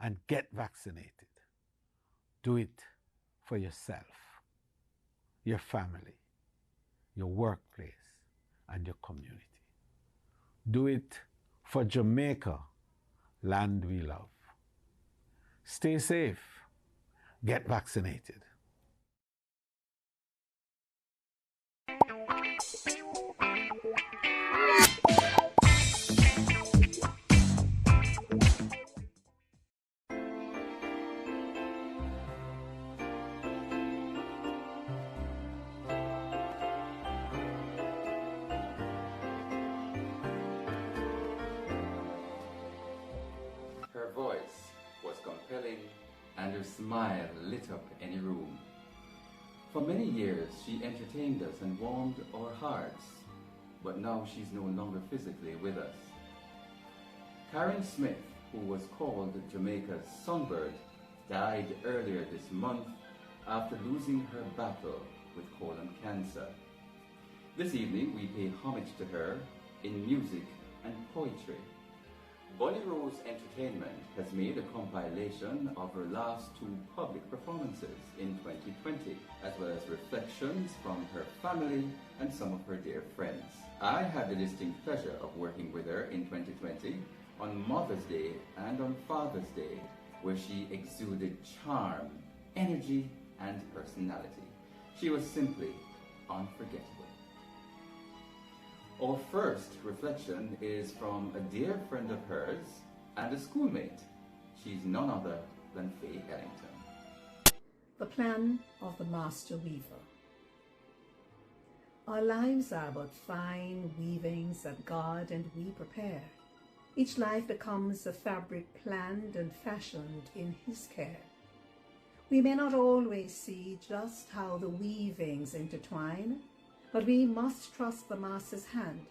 and get vaccinated. Do it for yourself, your family, your workplace, and your community. Do it for Jamaica, land we love. Stay safe. Get vaccinated. Her voice was compelling and her smile lit up any room. For many years she entertained us and warmed our hearts, but now she's no longer physically with us. Karen Smith, who was called Jamaica's Songbird, died earlier this month after losing her battle with colon cancer. This evening we pay homage to her in music and poetry. Bonnie Rose Entertainment has made a compilation of her last two public performances in 2020, as well as reflections from her family and some of her dear friends. I had the distinct pleasure of working with her in 2020 on Mother's Day and on Father's Day, where she exuded charm, energy, and personality. She was simply unforgettable. Our first reflection is from a dear friend of hers and a schoolmate. She's none other than Faye Ellington. The plan of the master weaver. Our lives are but fine weavings that God and we prepare. Each life becomes a fabric planned and fashioned in His care. We may not always see just how the weavings intertwine, but we must trust the Master's hand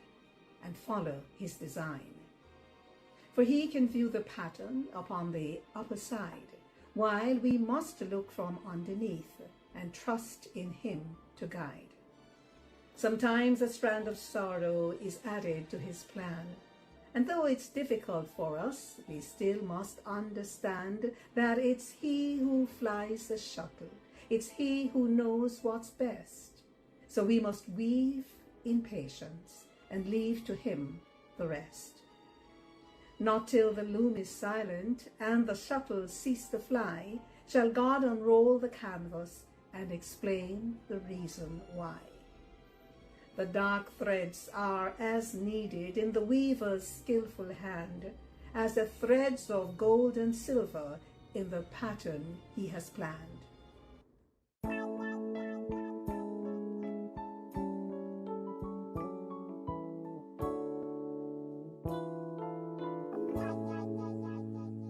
and follow His design. For He can view the pattern upon the upper side, while we must look from underneath and trust in Him to guide. Sometimes a strand of sorrow is added to His plan, and though it's difficult for us, we still must understand that it's He who flies the shuttle. It's He who knows what's best. So we must weave in patience and leave to Him the rest. Not till the loom is silent and the shuttle cease to fly shall God unroll the canvas and explain the reason why. The dark threads are as needed in the weaver's skillful hand as the threads of gold and silver in the pattern he has planned.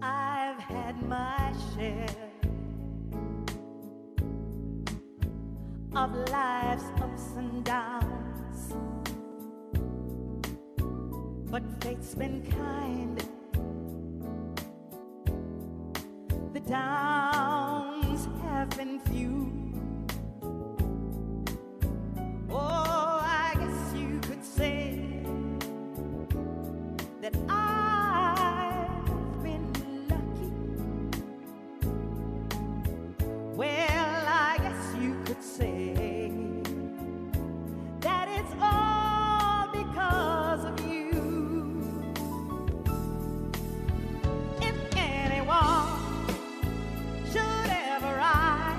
I've had my share of life's ups and downs, but fate's been kind. The downs have been few. Oh, I guess you could say that I've been lucky. Well, I guess you could say that it's all because of you. If anyone should ever write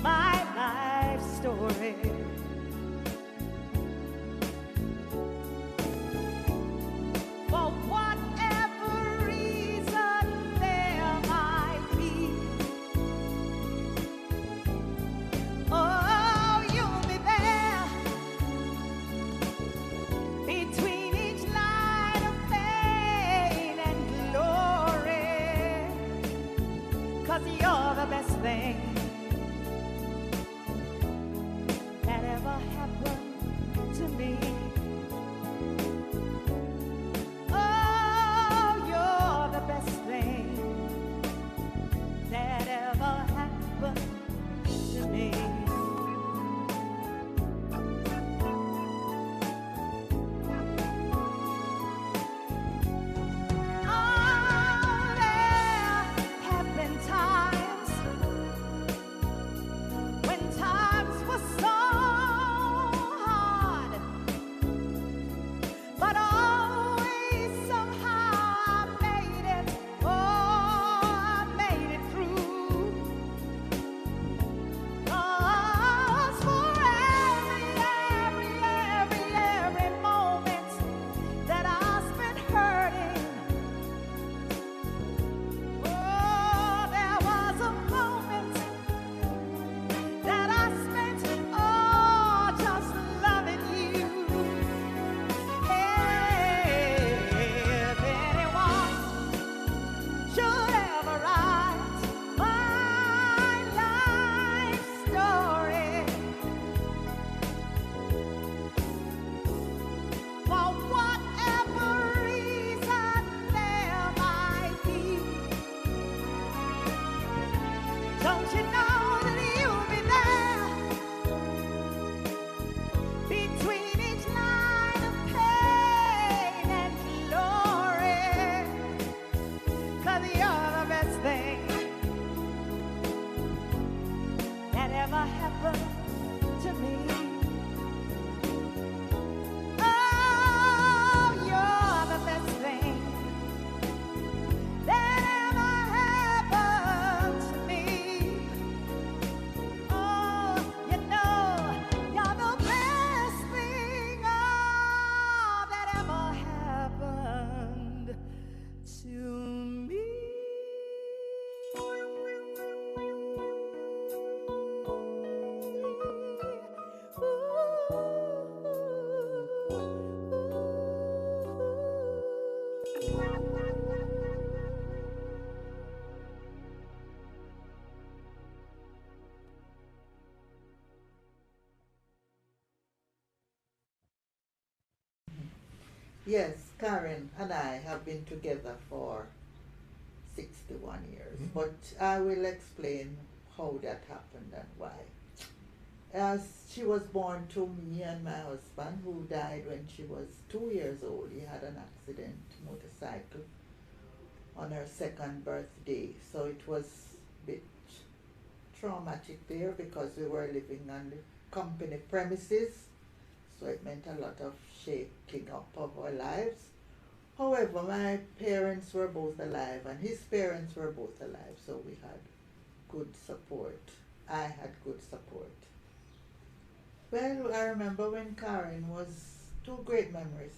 my life story, for whatever reason there might be, oh, you'll be there between each line of pain and glory, 'cause you're the best thing that ever happened to me. Oh, you're the best thing that ever happened to me. Oh, there ever happened to me. Oh, you're the best thing that ever happened to me. Oh, you know, you're the best thing that ever happened to me. Yes, Karen and I have been together for 61 years, but I will explain how that happened and why. As she was born to me and my husband, who died when she was 2 years old. He had an accident, motorcycle, on her second birthday. So it was a bit traumatic there because we were living on the company premises. So it meant a lot of shaking up of our lives. However, my parents were both alive and his parents were both alive, so we had good support. I had good support. Well, I remember when Karen was, two great memories.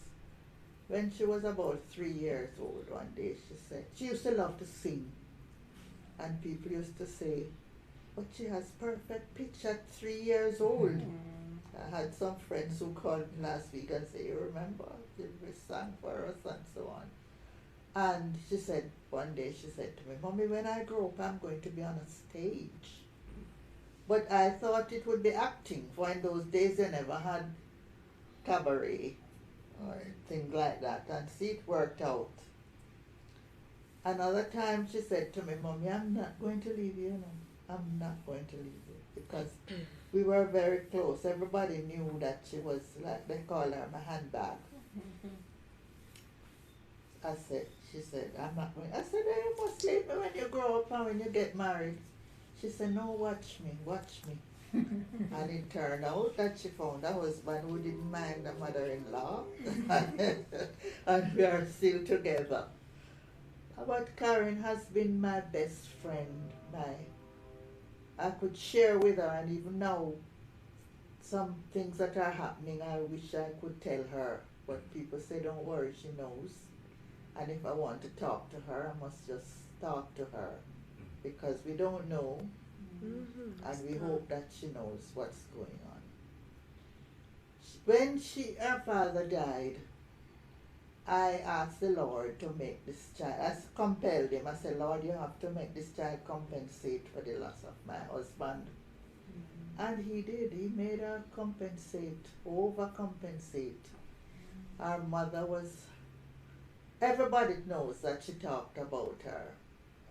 When she was about 3 years old, one day she said, she used to love to sing. And people used to say, but she has perfect pitch at 3 years old. I had some friends who called me last week and say, you remember, she sang for us and so on. And she said, one day she said to me, Mommy, when I grow up, I'm going to be on a stage. But I thought it would be acting, for in those days they never had cabaret or things like that. And see, it worked out. Another time she said to me, Mommy, I'm not going to leave you, I'm not going to leave you. Because we were very close. Everybody knew that she was, like they call her my handbag. She said, I'm not going. I said, hey, you must leave me when you grow up and when you get married. She said, no, watch me. And it turned out that she found a husband who didn't mind the mother-in-law. And we are still together. But Karen has been my best friend. I could share with her, and even now, some things that are happening, I wish I could tell her. But people say, don't worry, she knows. And if I want to talk to her, I must just talk to her. Because we don't know, and we hope that she knows what's going on. When her father died, I asked the Lord to make this child, I compelled him, I said, Lord, you have to make this child compensate for the loss of my husband. And he did. He made her compensate, overcompensate. Our mother was, everybody knows that she talked about her.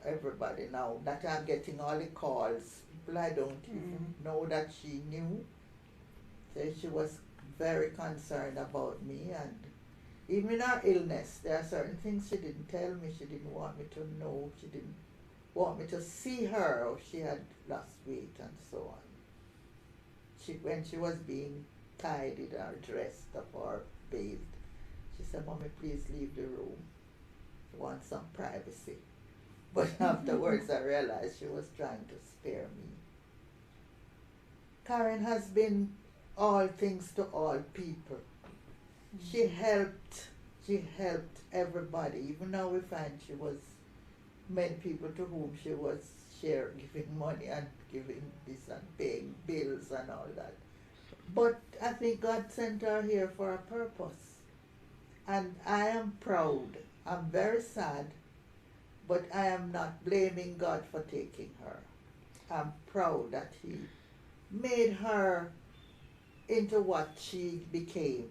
Everybody now that I'm getting all the calls, people I don't even know that she knew. So she was very concerned about me, and even in her illness, there are certain things she didn't tell me, she didn't want me to know, she didn't want me to see her, or she had lost weight and so on. When she was being tidied or dressed up or bathed, she said, Mommy, please leave the room. I want some privacy. But afterwards I realized she was trying to spare me. Karen has been all things to all people. She helped everybody. Even now we find she was many people to whom she was giving money and giving this and paying bills and all that. But I think God sent her here for a purpose. And I am proud. I'm very sad, but I am not blaming God for taking her. I'm proud that He made her into what she became.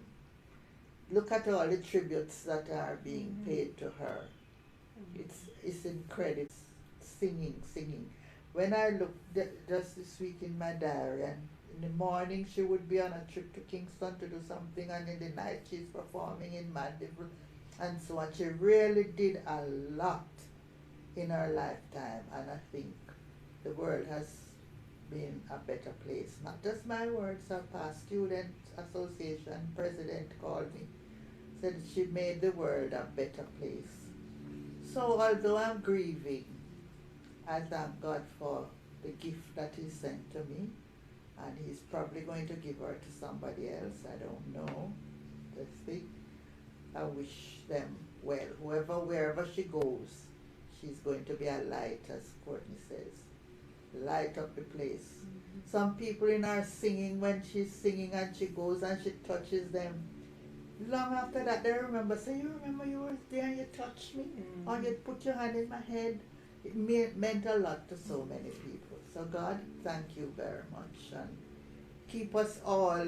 Look at all the tributes that are being paid to her. It's incredible. Singing. When I looked just this week in my diary, and in the morning she would be on a trip to Kingston to do something, and in the night she's performing in Mandeville and so on. She really did a lot in her lifetime, and I think the world has been a better place. Not just my words, a past student association president called me, said she made the world a better place. So although I'm grieving, I thank God for the gift that He sent to me, and He's probably going to give her to somebody else. I don't know. Let's see. I wish them well. Wherever she goes, she's going to be a light, as Courtney says. Light up the place. Mm-hmm. Some people in her singing, when she's singing and she goes and she touches them, long after that they remember, say, you remember you were there and you touched me? Mm-hmm. Or you put your hand in my head. It meant a lot to so many people. So God, thank you very much. And keep us all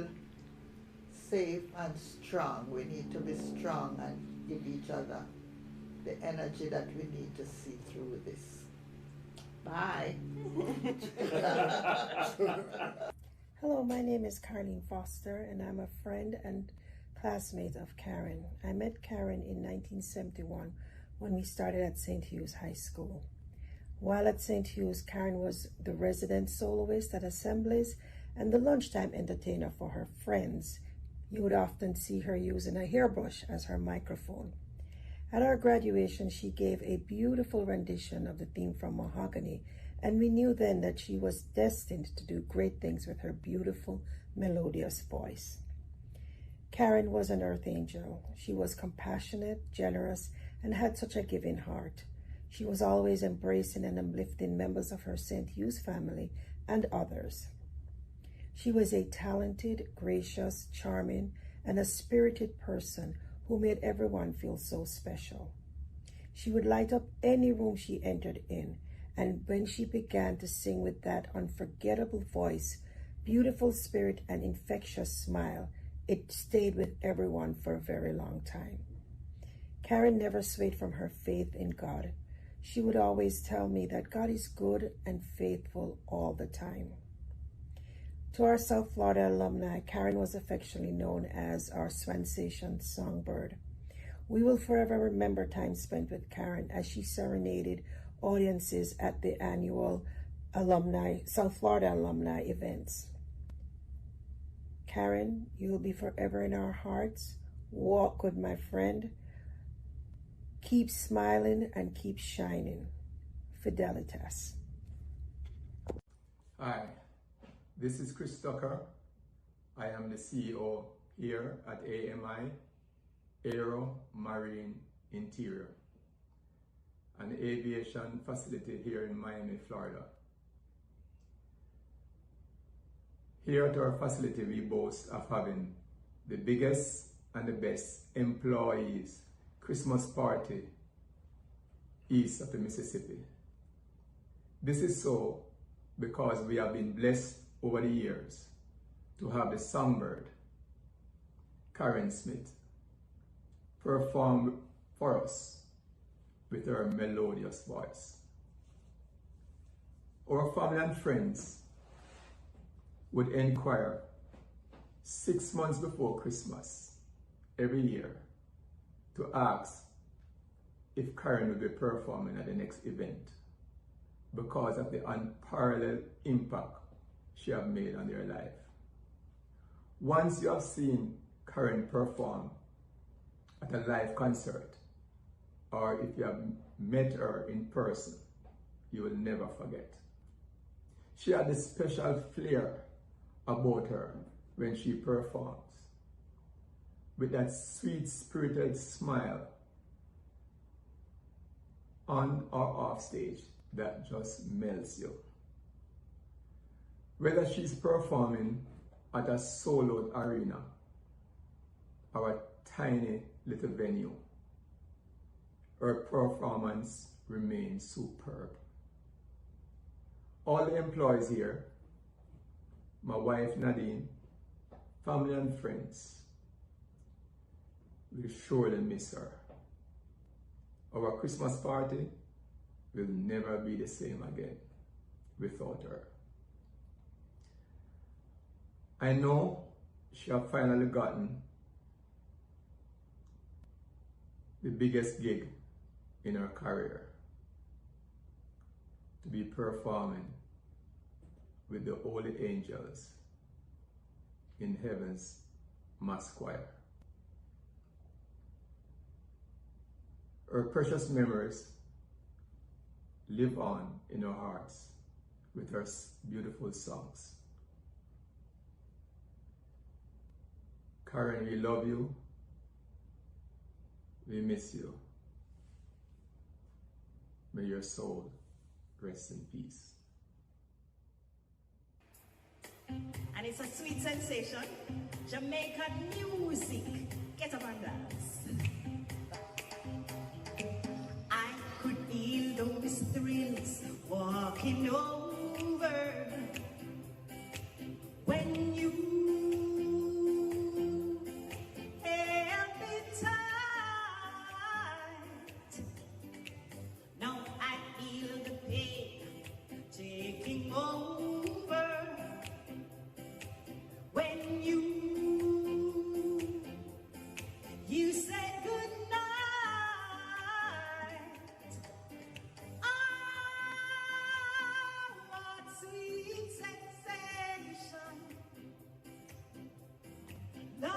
safe and strong. We need to be strong and give each other the energy that we need to see through this. Bye. Hello, my name is Carlene Foster, and I'm a friend and classmate of Karen. I met Karen in 1971 when we started at St. Hugh's High School. While at St. Hugh's, Karen was the resident soloist at assemblies and the lunchtime entertainer for her friends. You would often see her using a hairbrush as her microphone. At our graduation, she gave a beautiful rendition of the theme from Mahogany, and we knew then that she was destined to do great things with her beautiful, melodious voice. Karen was an earth angel. She was compassionate, generous, and had such a giving heart. She was always embracing and uplifting members of her St. Hugh's family and others. She was a talented, gracious, charming, and a spirited person who made everyone feel so special. She would light up any room she entered in, and when she began to sing with that unforgettable voice, beautiful spirit, and infectious smile, it stayed with everyone for a very long time. Karen never swayed from her faith in God. She would always tell me that God is good and faithful all the time. To our South Florida alumni, Karen was affectionately known as our Sensation Songbird. We will forever remember time spent with Karen as she serenaded audiences at the annual South Florida alumni events. Karen, you will be forever in our hearts. Walk good, my friend. Keep smiling and keep shining. Fidelitas. Hi, this is Chris Tucker. I am the CEO here at AMI, Aero Marine Interior, an aviation facility here in Miami, Florida. Here at our facility, we boast of having the biggest and the best employees Christmas party east of the Mississippi. This is so because we have been blessed over the years to have the songbird, Karen Smith, perform for us with her melodious voice. Our family and friends would inquire 6 months before Christmas every year to ask if Karen would be performing at the next event because of the unparalleled impact she has made on their life. Once you have seen Karen perform at a live concert, or if you have met her in person, you will never forget. She had a special flair about her when she performs, with that sweet spirited smile on or off stage that just melts you. Whether she's performing at a sold-out arena or a tiny little venue, her performance remains superb. All the employees here, my wife Nadine, family and friends, will surely miss her. Our Christmas party will never be the same again without her. I know she has finally gotten the biggest gig in her career, to be performing with the holy angels in heaven's mass choir. Her precious memories live on in our hearts with her beautiful songs. Karen, we love you. We miss you. May your soul rest in peace. And it's a sweet sensation. Jamaica music. Get up and dance. I could feel those thrills walking over when you held me tight. Now I feel the pain taking over when you said goodnight. What sweet sensation. Lord,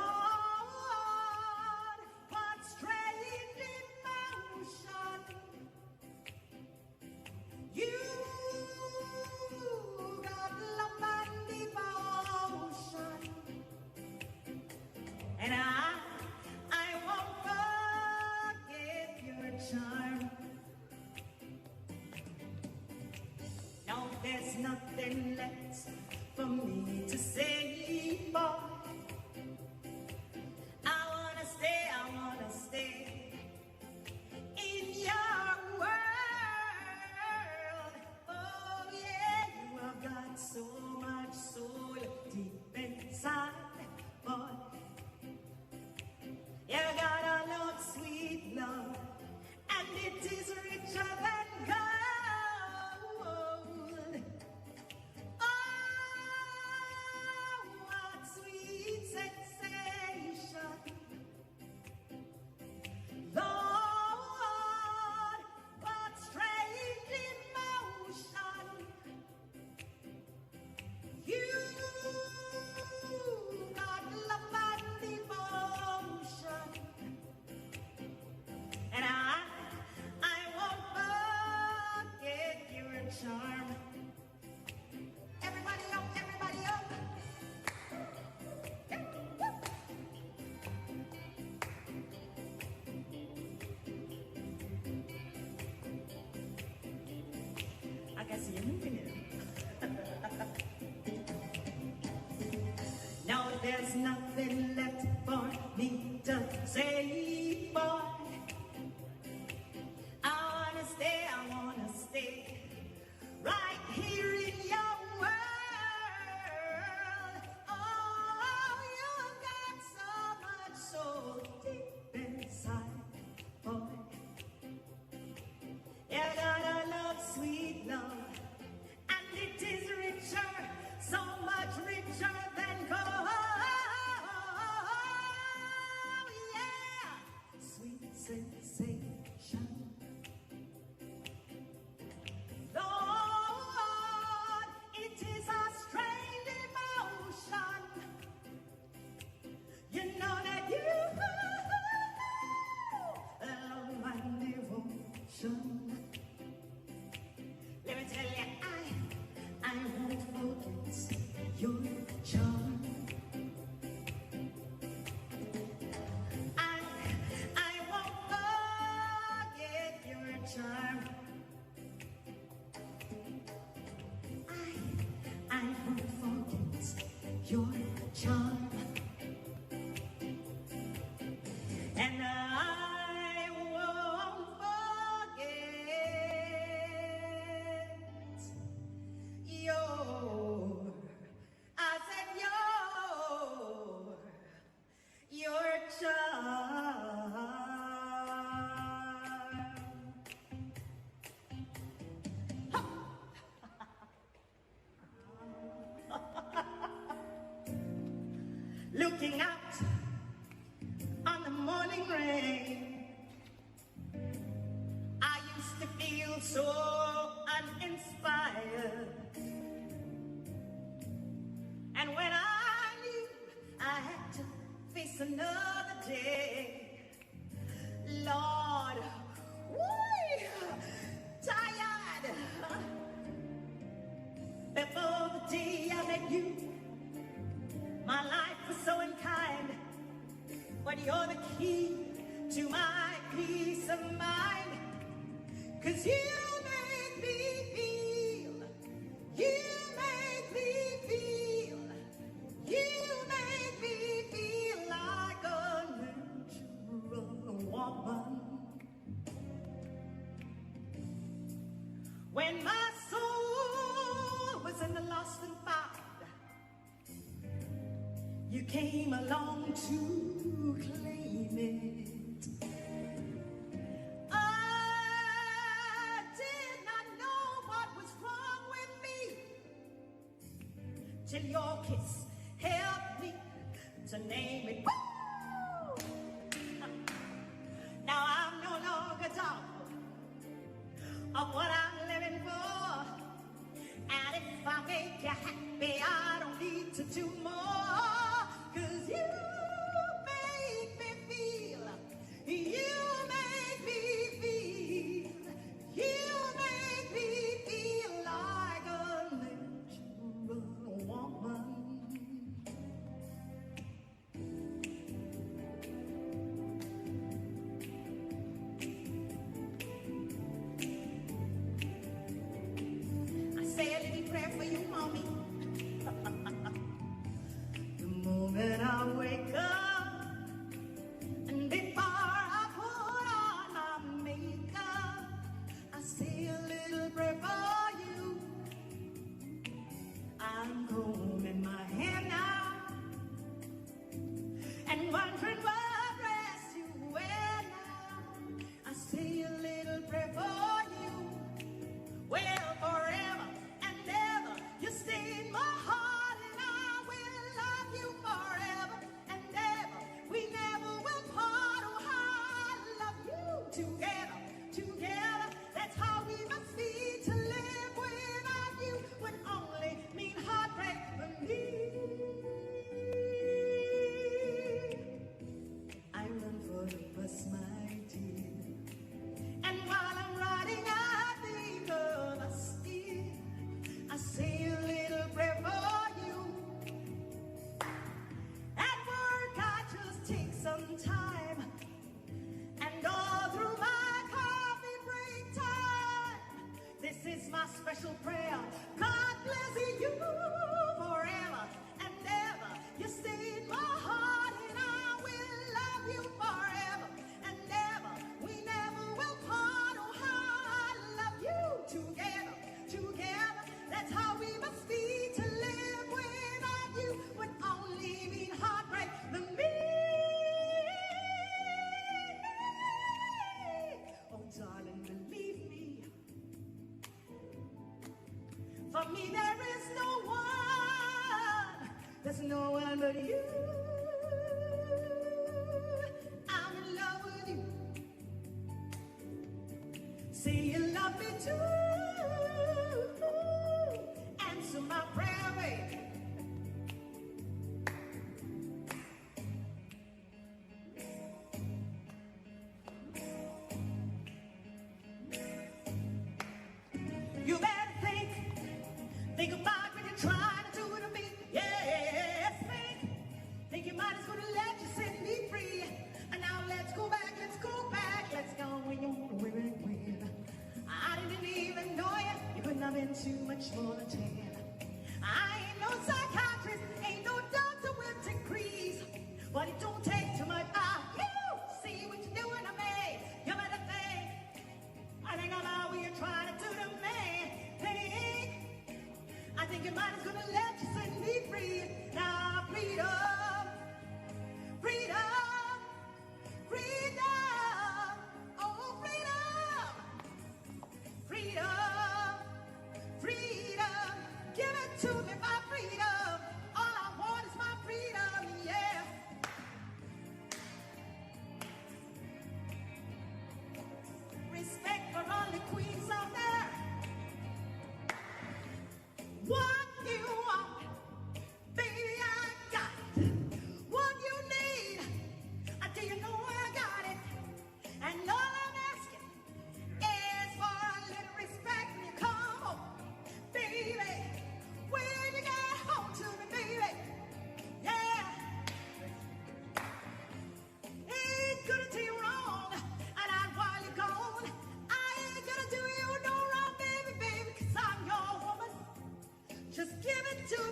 what strange emotion. You got love and devotion. And I won't forget your charm. Now there's nothing left for me to say, boy. I wanna stay in your world. Oh yeah, you have got so much soul deep inside, boy. You got a lot, sweet love, and it is richer than gold. Oh, what sweet sensation. Lord, what strange emotion. You got love and devotion. And I won't forget your charm. Everybody up, everybody up. I can see you moving it. Now there's nothing left for me to say, boy. I wanna stay right here in your world. Oh, you got so much soul deep inside, boy. You got a love, sweet love, and it is richer, so much richer than gold. Yeah, sweet sensation. Lord, it is a strange emotion. You know that you love my devotion. Let me tell you, I won't forget your charm. I won't forget your charm. I won't forget your charm. And I won't forget I said your charm. Looking out on the morning rain, I used to feel so uninspired. face another day. Lord, tired. Before the day I met you, my life was so unkind, but you're the key to my peace of mind. 'Cause you make me feel, you make me feel, you make me feel like a natural woman. When my soul was in the lost and found, you came along to claim it. I did not know what was wrong with me till your kiss helped me to name it. Woo! Now I'm no longer doubtful of what I'm living for. And if I make you happy, I don't need to do more. 'Cause you make me feel, you make me feel, you make me feel like a natural woman. I say a little prayer for you, mommy. The moment I wake up, and before I put on my makeup, I say a little prayer for you. I'm combing my hair now, and wondering what dress you wear now. I say a little prayer for you. Well, forever and ever, you stay in my heart, and I will love you forever and ever. We never will part. Oh, how I love you. Together, together, that's how we must be. To live without you would only mean heartbreak for me. I run for the bus, my dear, and while I'm riding, I think of us dear. I say a little prayer for you. At work, I just take some time, and all through my coffee break time, this is my special prayer. God bless you forever and ever. You stay in my heart, and I will love you forever and ever. We never will part. Oh, how I love you. Together, together, that's how we must be. To live without you would only mean heartbreak for me. Oh, darling, believe me. For me, there is no one. There's no one but you. I'm in love with you. Say you love me too. Answer my prayer, baby. You better think about what you're trying to do to me. Yes, think you might as well let you set me free. And now let's go back, let's go back, let's go when you want to win. I didn't even know you. You couldn't have been too much more than 10. I ain't no psychiatrist, ain't no doctor with degrees, but it don't take too much. You see what you're doing to me. You better think. I think about what you're trying to do to me. Think. I think you might as well let you set me free. Now, freedom, freedom, freedom. Oh, freedom, freedom, freedom.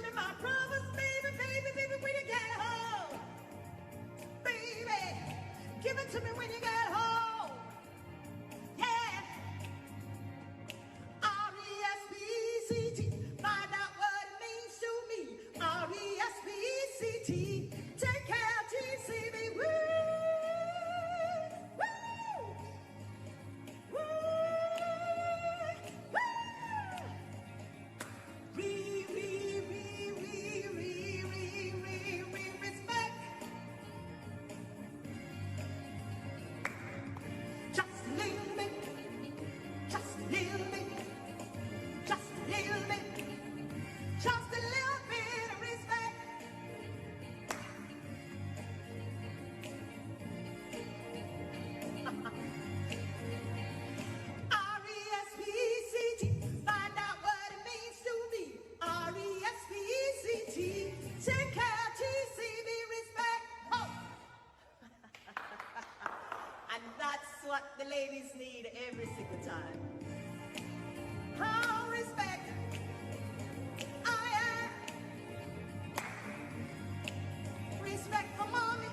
me my promise, baby, baby, baby, when you get home. Baby, give it to me when you get home. Yeah. R-E-S-P-E-C-T. Find out what it means to me. R-E-S-P-E-C-T. Take care, TCB. Woo! Woo! Woo! Woo! Respect. Just a little bit. Just a little bit. Just a little bit. Just a little bit of respect. R-E-S-P-E-C-T. Find out what it means to me. R-E-S-P-E-C-T. Take care, TCB, respect. Oh. And that's what the ladies need every single time. Oh, respect. Oh, yeah. Respect for mommy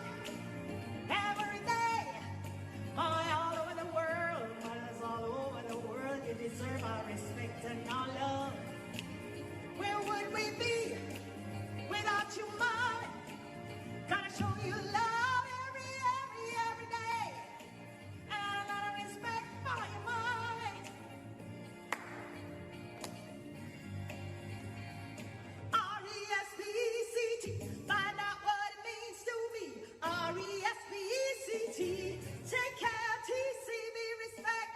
every day. Mommy all over the world, mothers all over the world, you deserve our respect and our love. Where would we be without you, mommy? Gotta show you love every day. And a lot of respect for you, mommy. R-E-S-P-E-C-T. Find out what it means to me. R-E-S-P-E-C-T. Take care, TCB, respect.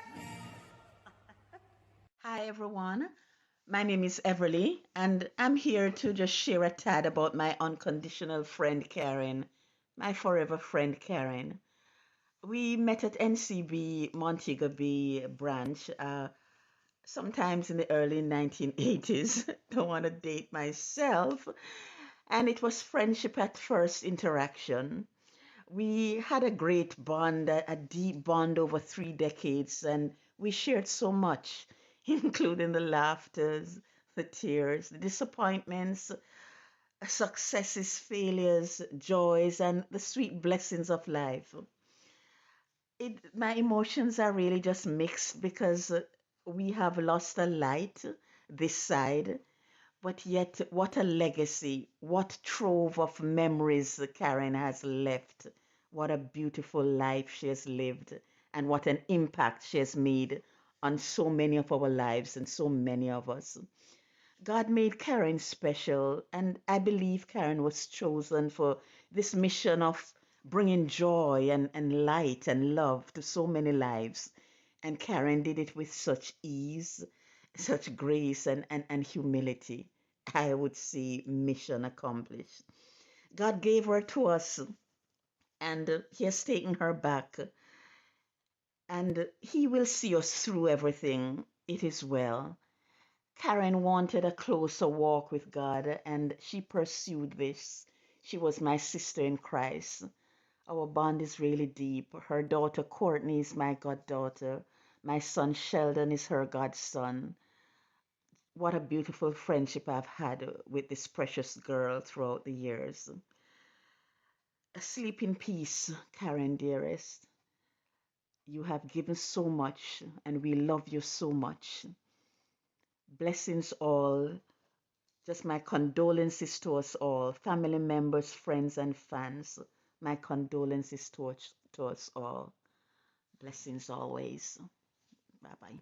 Hi, everyone. My name is Everly, and I'm here to just share a tad about my unconditional friend Karen, my forever friend Karen. We met at NCB Montego Bay branch sometimes in the early 1980s. Don't want to date myself. And it was friendship at first interaction. We had a great bond, a deep bond over 3 decades, and we shared so much, including the laughters, the tears, the disappointments, successes, failures, joys, and the sweet blessings of life. My emotions are really just mixed because we have lost a light this side, but yet what a legacy, what trove of memories Karen has left, what a beautiful life she has lived, and what an impact she has made on so many of our lives and so many of us. God made Karen special, and I believe Karen was chosen for this mission of bringing joy and light and love to so many lives. And Karen did it with such ease, such grace, and humility. I would say mission accomplished. God gave her to us, and He has taken her back, and He will see us through everything. It is well. Karen wanted a closer walk with God, and she pursued this. She was my sister in Christ. Our bond is really deep. Her daughter Courtney is my goddaughter. My son Sheldon is her godson. What a beautiful friendship I've had with this precious girl throughout the years. Sleep in peace, Karen, dearest. You have given so much, and we love you so much. Blessings all. Just my condolences to us all, family members, friends, and fans. My condolences to us all. Blessings always. Bye bye.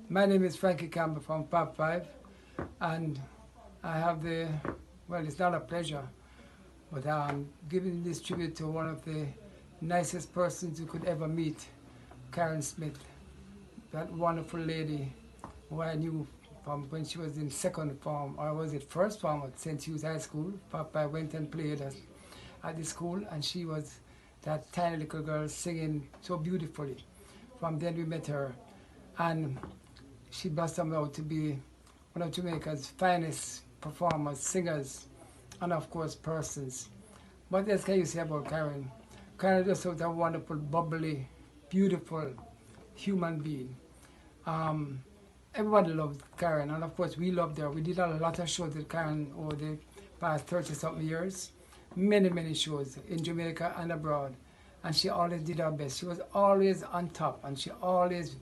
My name is Frankie Campbell from Pop 5, and I have well, it's not a pleasure, but I'm giving this tribute to one of the nicest persons you could ever meet, Karen Smith, that wonderful lady who I knew from when she was in second form, or was it first form at St. Hugh's High School. Papa went and played at the school, and she was that tiny little girl singing so beautifully. From then we met her, and she blossomed out to be one of Jamaica's finest performers, singers, and of course persons. What else can you say about Karen? Karen is just a wonderful, bubbly, beautiful human being. everybody loved Karen, and of course we loved her. We did a lot of shows with Karen over the past 30-something years. Many, many shows in Jamaica and abroad. And she always did her best. She was always on top, and she always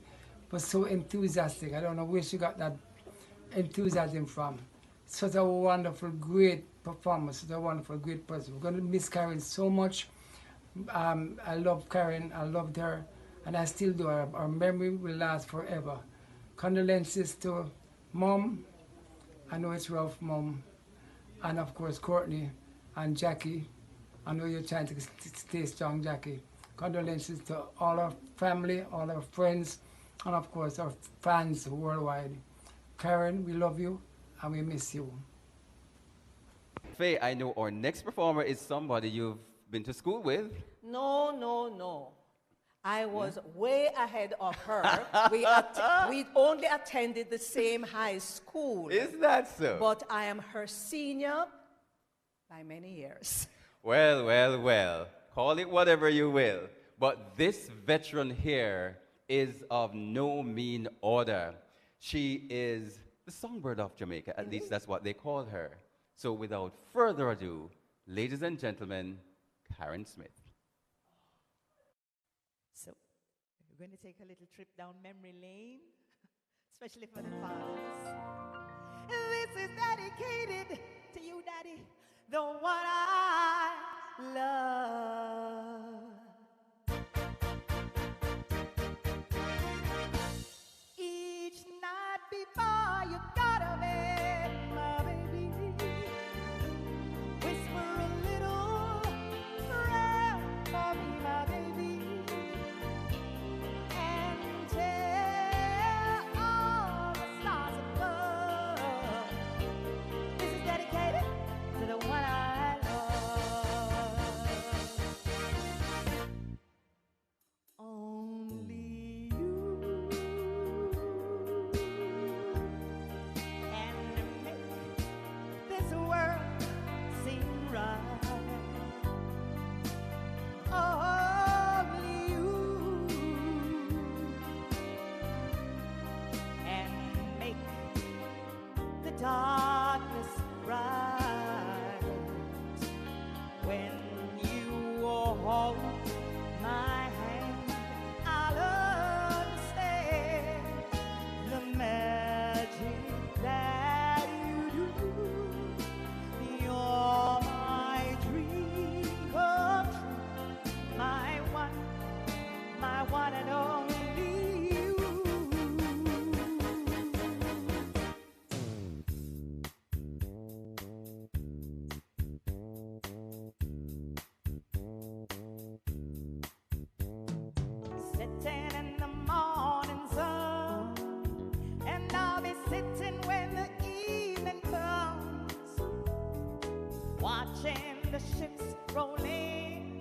was so enthusiastic. I don't know where she got that enthusiasm from. Such a wonderful, great performer, such a wonderful, great person. We're going to miss Karen so much. I love Karen, I loved her, and I still do. Our memory will last forever. Condolences to Mom. I know it's rough, Mom. And of course, Courtney and Jackie. I know you're trying to stay strong, Jackie. Condolences to all our family, all our friends, and of course our fans worldwide. Karen, we love you and we miss you. Faye, I know our next performer is somebody you've been to school with. No, no, no. I was way ahead of her. We only attended the same high school. Is that so? But I am her senior by many years. Well, well, well. Call it whatever you will. But this veteran here is of no mean order. She is the songbird of Jamaica. At least that's what they call her. So without further ado, ladies and gentlemen, Karen Smith. So we're going to take a little trip down memory lane, especially for the fathers. This is dedicated to you, Daddy, the one I love. Each night before you go to bed, my baby, whisper a little prayer for me, my baby, and tell all the stars above. This is dedicated to the one I love. Only you can make this world seem right. Only you can make the darkness bright. When you hold my hand, I'll understand the magic that you do. You're my dream come true, my one and only you. Sitting in the morning sun, and I'll be sitting when the evening comes, watching the ships roll in.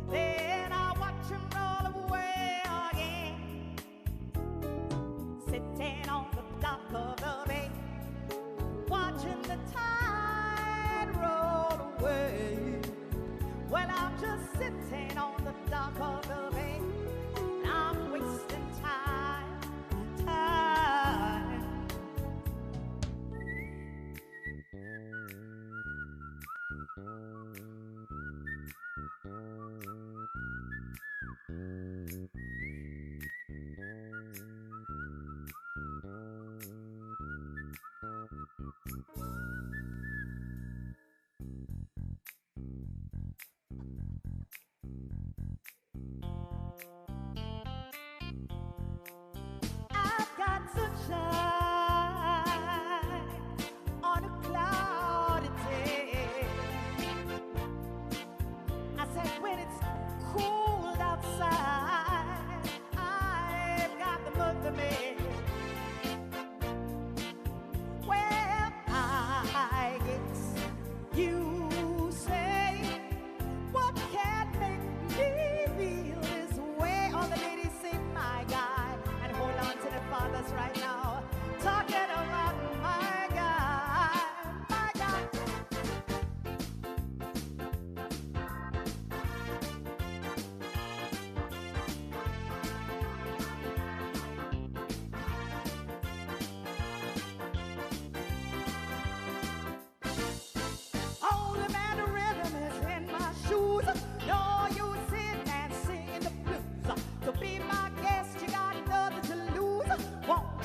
Then I'll watch them roll away again. Sitting on the dock of the bay, watching the tide roll away. Well, I'm just sitting on the dock of the bay, and I'm wasting time.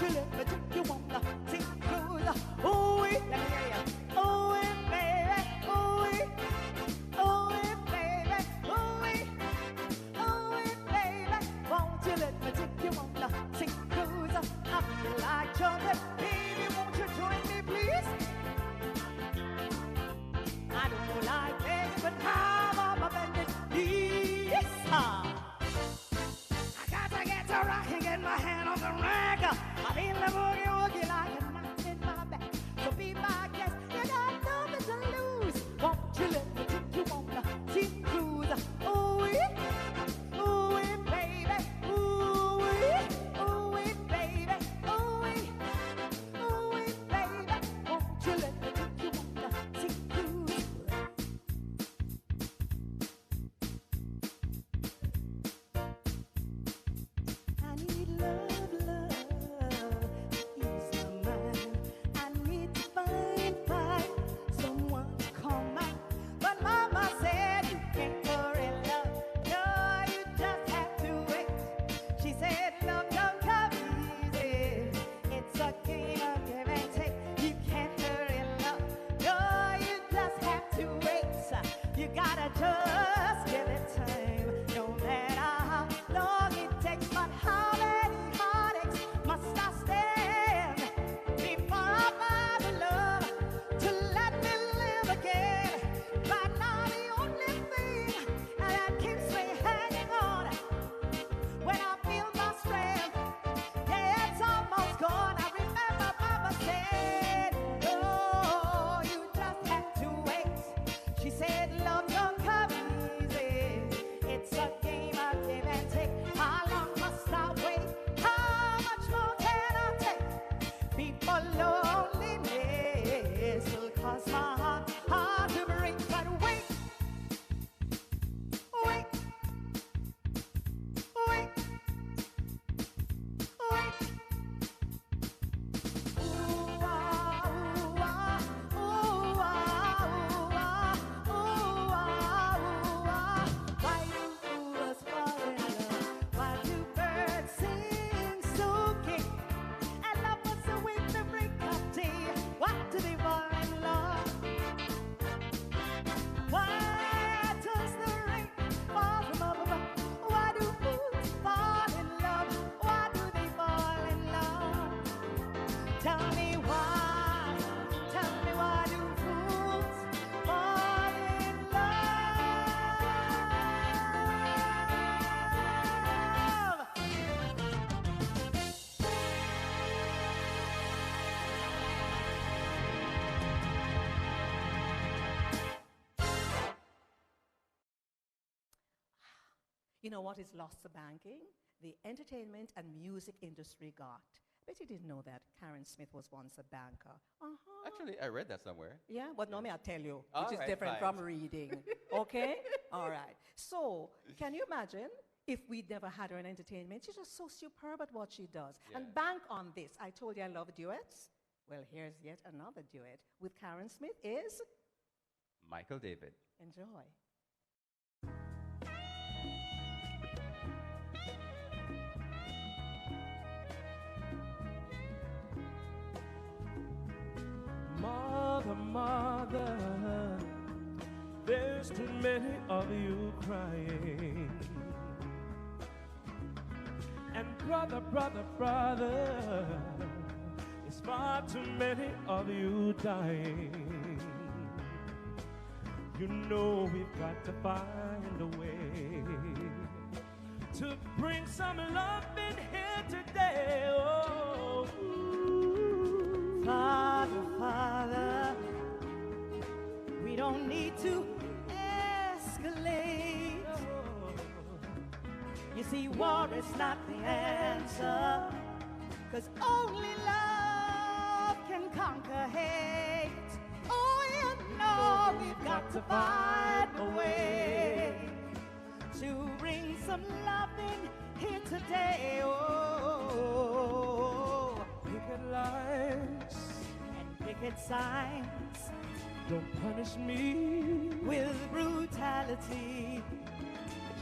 you let me take you on the sea cruise? Ooh, let me hear ya. Ooh, baby, ooh, baby, ooh, baby, won't you let me take you on the sea cruise? I feel like jumping, baby, won't you join me, please? I don't like begging, but how am I bending knees? I got to get to rocking, get my hand on the rack. I feel the boogie woogie like a knot in my back. So be my guest, you got nothing to lose. Won't you let me take you on the sea cruise? Ooh, baby, ooh, baby, ooh, baby, won't you let me take you on the sea cruise? I need love, ease my mind. I need to find someone to call mine. But Mama said you can't hurry love. No, you just have to wait. She said love don't come easy. It's a game of give and take. You can't hurry love. No, you just have to wait. You gotta just give it time. No matter how long it takes, but how many heartaches must I stand before I find the love to let me live again? Right now the only thing that keeps me hanging on when I feel my strength, yeah, it's almost gone. I remember Mama said, no, you just have to wait. She said love don't come easy. It's a game of give and take. How long must I wait? How much more can I take? Before loneliness will cause my heart to break. But wait, wait, wait, wait. Ooh, ah, ooh, ah, ooh, ah, ooh, ah, ooh, ah, ooh, ah. Why do fools fall in love? Why do birds sing so gay? And lovers await the break of day. Why do they fall in love? Why does the rain fall from above? Why do fools fall in love? Why do they fall in love? Tell me why do fools fall in love? You know what is lost to banking? The entertainment and music industry got. Bet you didn't know that Karen Smith was once a banker. Uh-huh. Actually, I read that somewhere. Yeah, but no, me I'll tell you, All which is right, different fine. from reading. Okay? All right. So, can you imagine if we'd never had her in entertainment? She's just so superb at what she does. Yeah. And bank on this. I told you I love duets. Well, here's yet another duet with Karen Smith is Michael David. Enjoy. Mother, mother, there's too many of you crying. And brother, brother, brother, it's far too many of you dying. You know we've got to find a way to bring some love in here today. Oh, Father, Father, we don't need to escalate. You see, war is not the answer, 'cause only love can conquer hate. Oh, you know we've got to find a way to bring some love in here today. Oh, picket lines and picket signs don't punish me with brutality.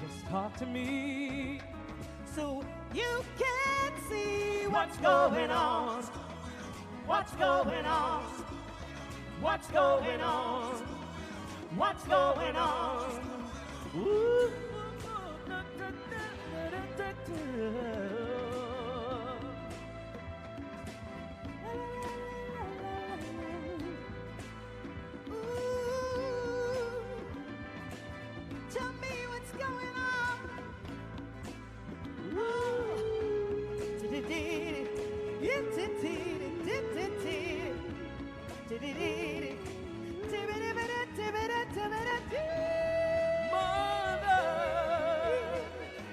Just talk to me so you can see what's going on. What's going on? What's going on? What's going on? Ooh. Tell me what's going on. Mother,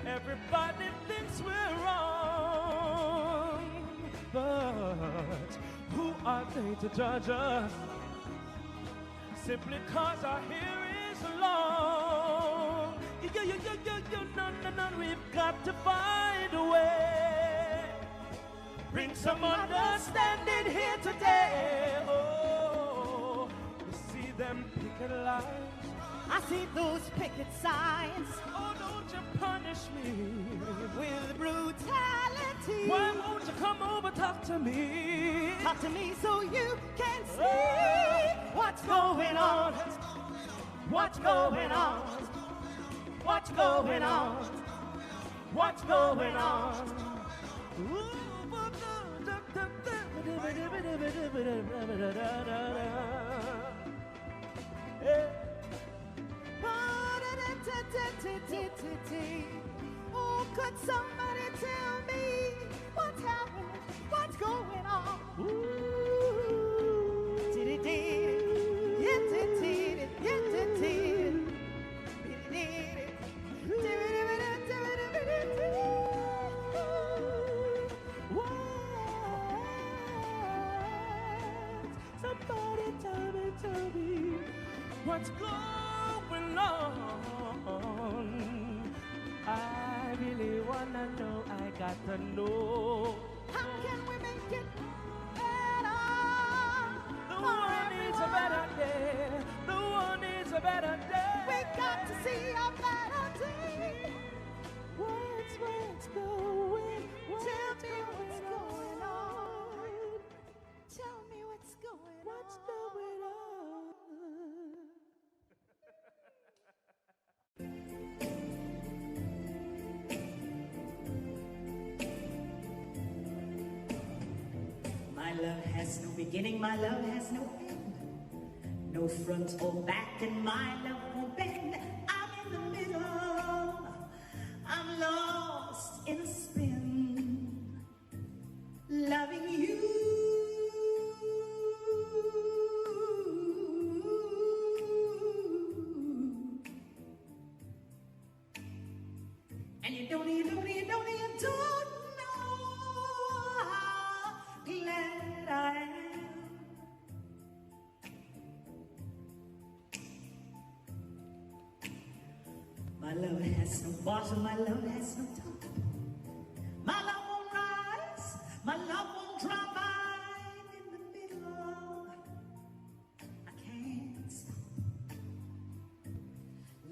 everybody thinks we're wrong, but who are they to judge us? Simply 'cause our hair is long. No, we've got to find a way. Bring some understanding here today. Oh, you see them picket lines? I see those picket signs. Oh, don't you punish me with brutality. Why won't you come over, talk to me? Talk to me so you can see what's going on. What's going on? What's going on? What's going on? Oh, could somebody tell me what's happening? What's going on? Somebody tell me what's going on. I really wanna know, I got to know. How can we make it better? The world needs a better day. The world needs a better day. We got to see a better day. What's going? Tell me what's going on. Tell me what's going on. What's going on? My love has no beginning, my love has no end. No front or back, and my love won't bend. I'm in the middle, I'm lost in a spin, loving you. And you don't know how glad I am. My love has no bottom, my love has no top. My love won't rise, my love won't drop. I'm in the middle, I can't stop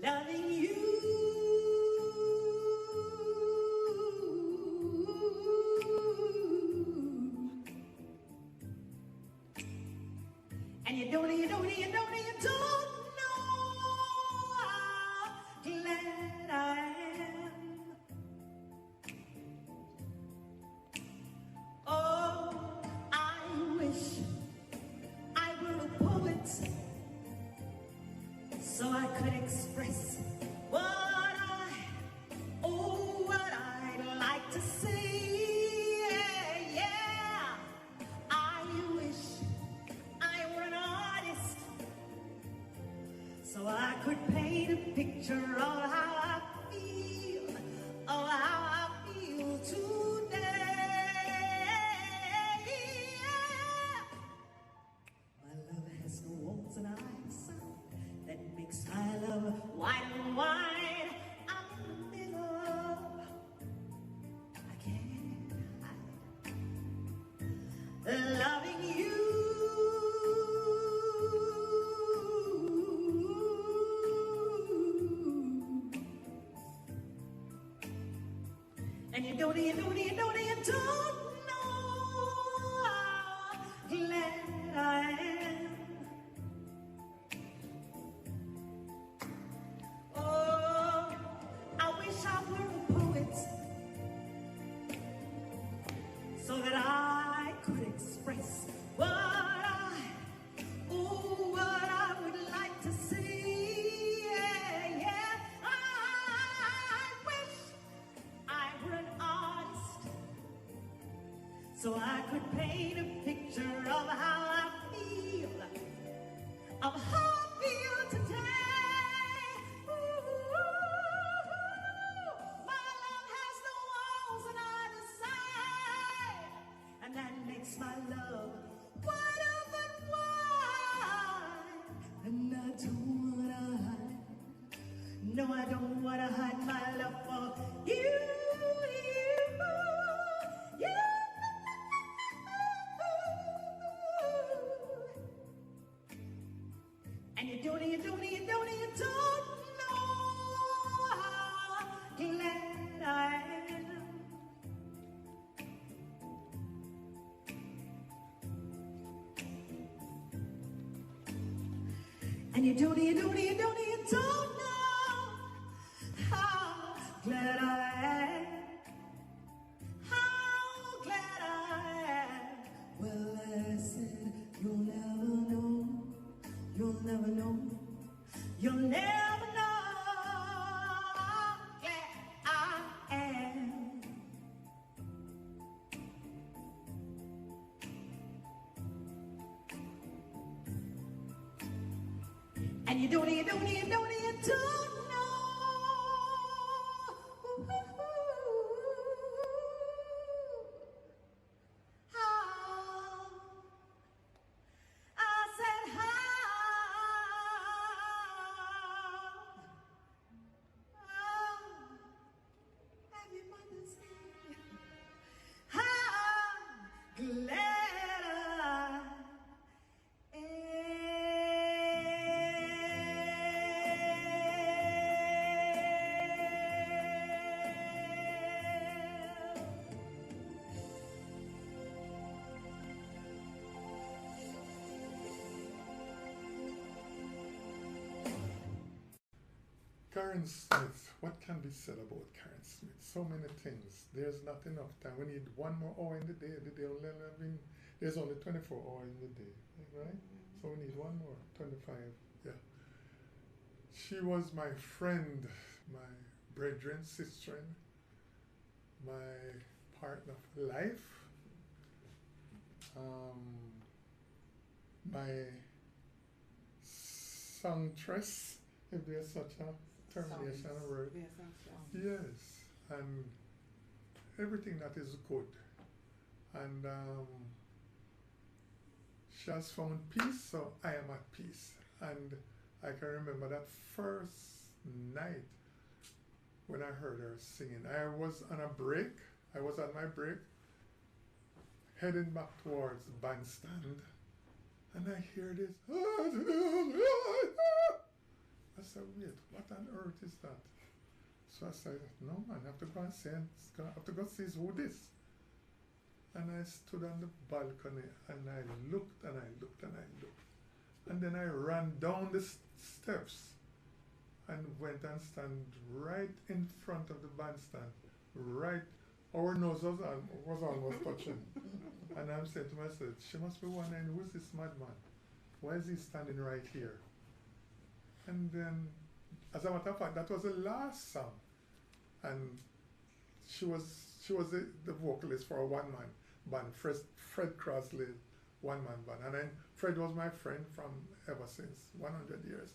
loving you. And you don't know how glad I am. Oh, I wish I were a poet, so I could express what I'd like to say. Yeah, I wish I were an artist, so I could paint a picture of how I feel, today. My love has no walls and eyes that makes my love white and white. so I could paint a picture of how I feel, of how I feel today. Ooh, my love has no walls on either side, and that makes my love wide open wide. And I don't wanna hide, no, I don't wanna hide my love for you. And you don't know how glad I am. And you don't know how glad I am. How glad I am. Well, I said you'll never know. You'll never know. You'll never know how glad I am. And you don't know how. I said how have you understand how glad I am. Karen Smith, what can be said about Karen Smith? So many things. There's not enough time. We need one more hour in the day. There's only 24 hours in the day, right? So we need one more, 25, yeah. She was my friend, my brethren, sister, my partner for life, my songstress, if there's such a termination word. Yes, and everything that is good. And she has found peace, so I am at peace. And I can remember that first night when I heard her singing. I was on a break. I was on my break, heading back towards the bandstand, and I hear this. I said, wait, what on earth is that? So I said, no man, I have to go and see, I have to go see who this. And I stood on the balcony and I looked and I looked and I looked. And then I ran down the steps and went and stand right in front of the bandstand. Right, our nose was almost touching. And I'm saying to myself, she must be wondering, who's this madman? Why is he standing right here? And then, as a matter of fact, that was the last song. And she was the vocalist for a one-man band, Fred Crossley one-man band. And then Fred was my friend from ever since, 100 years.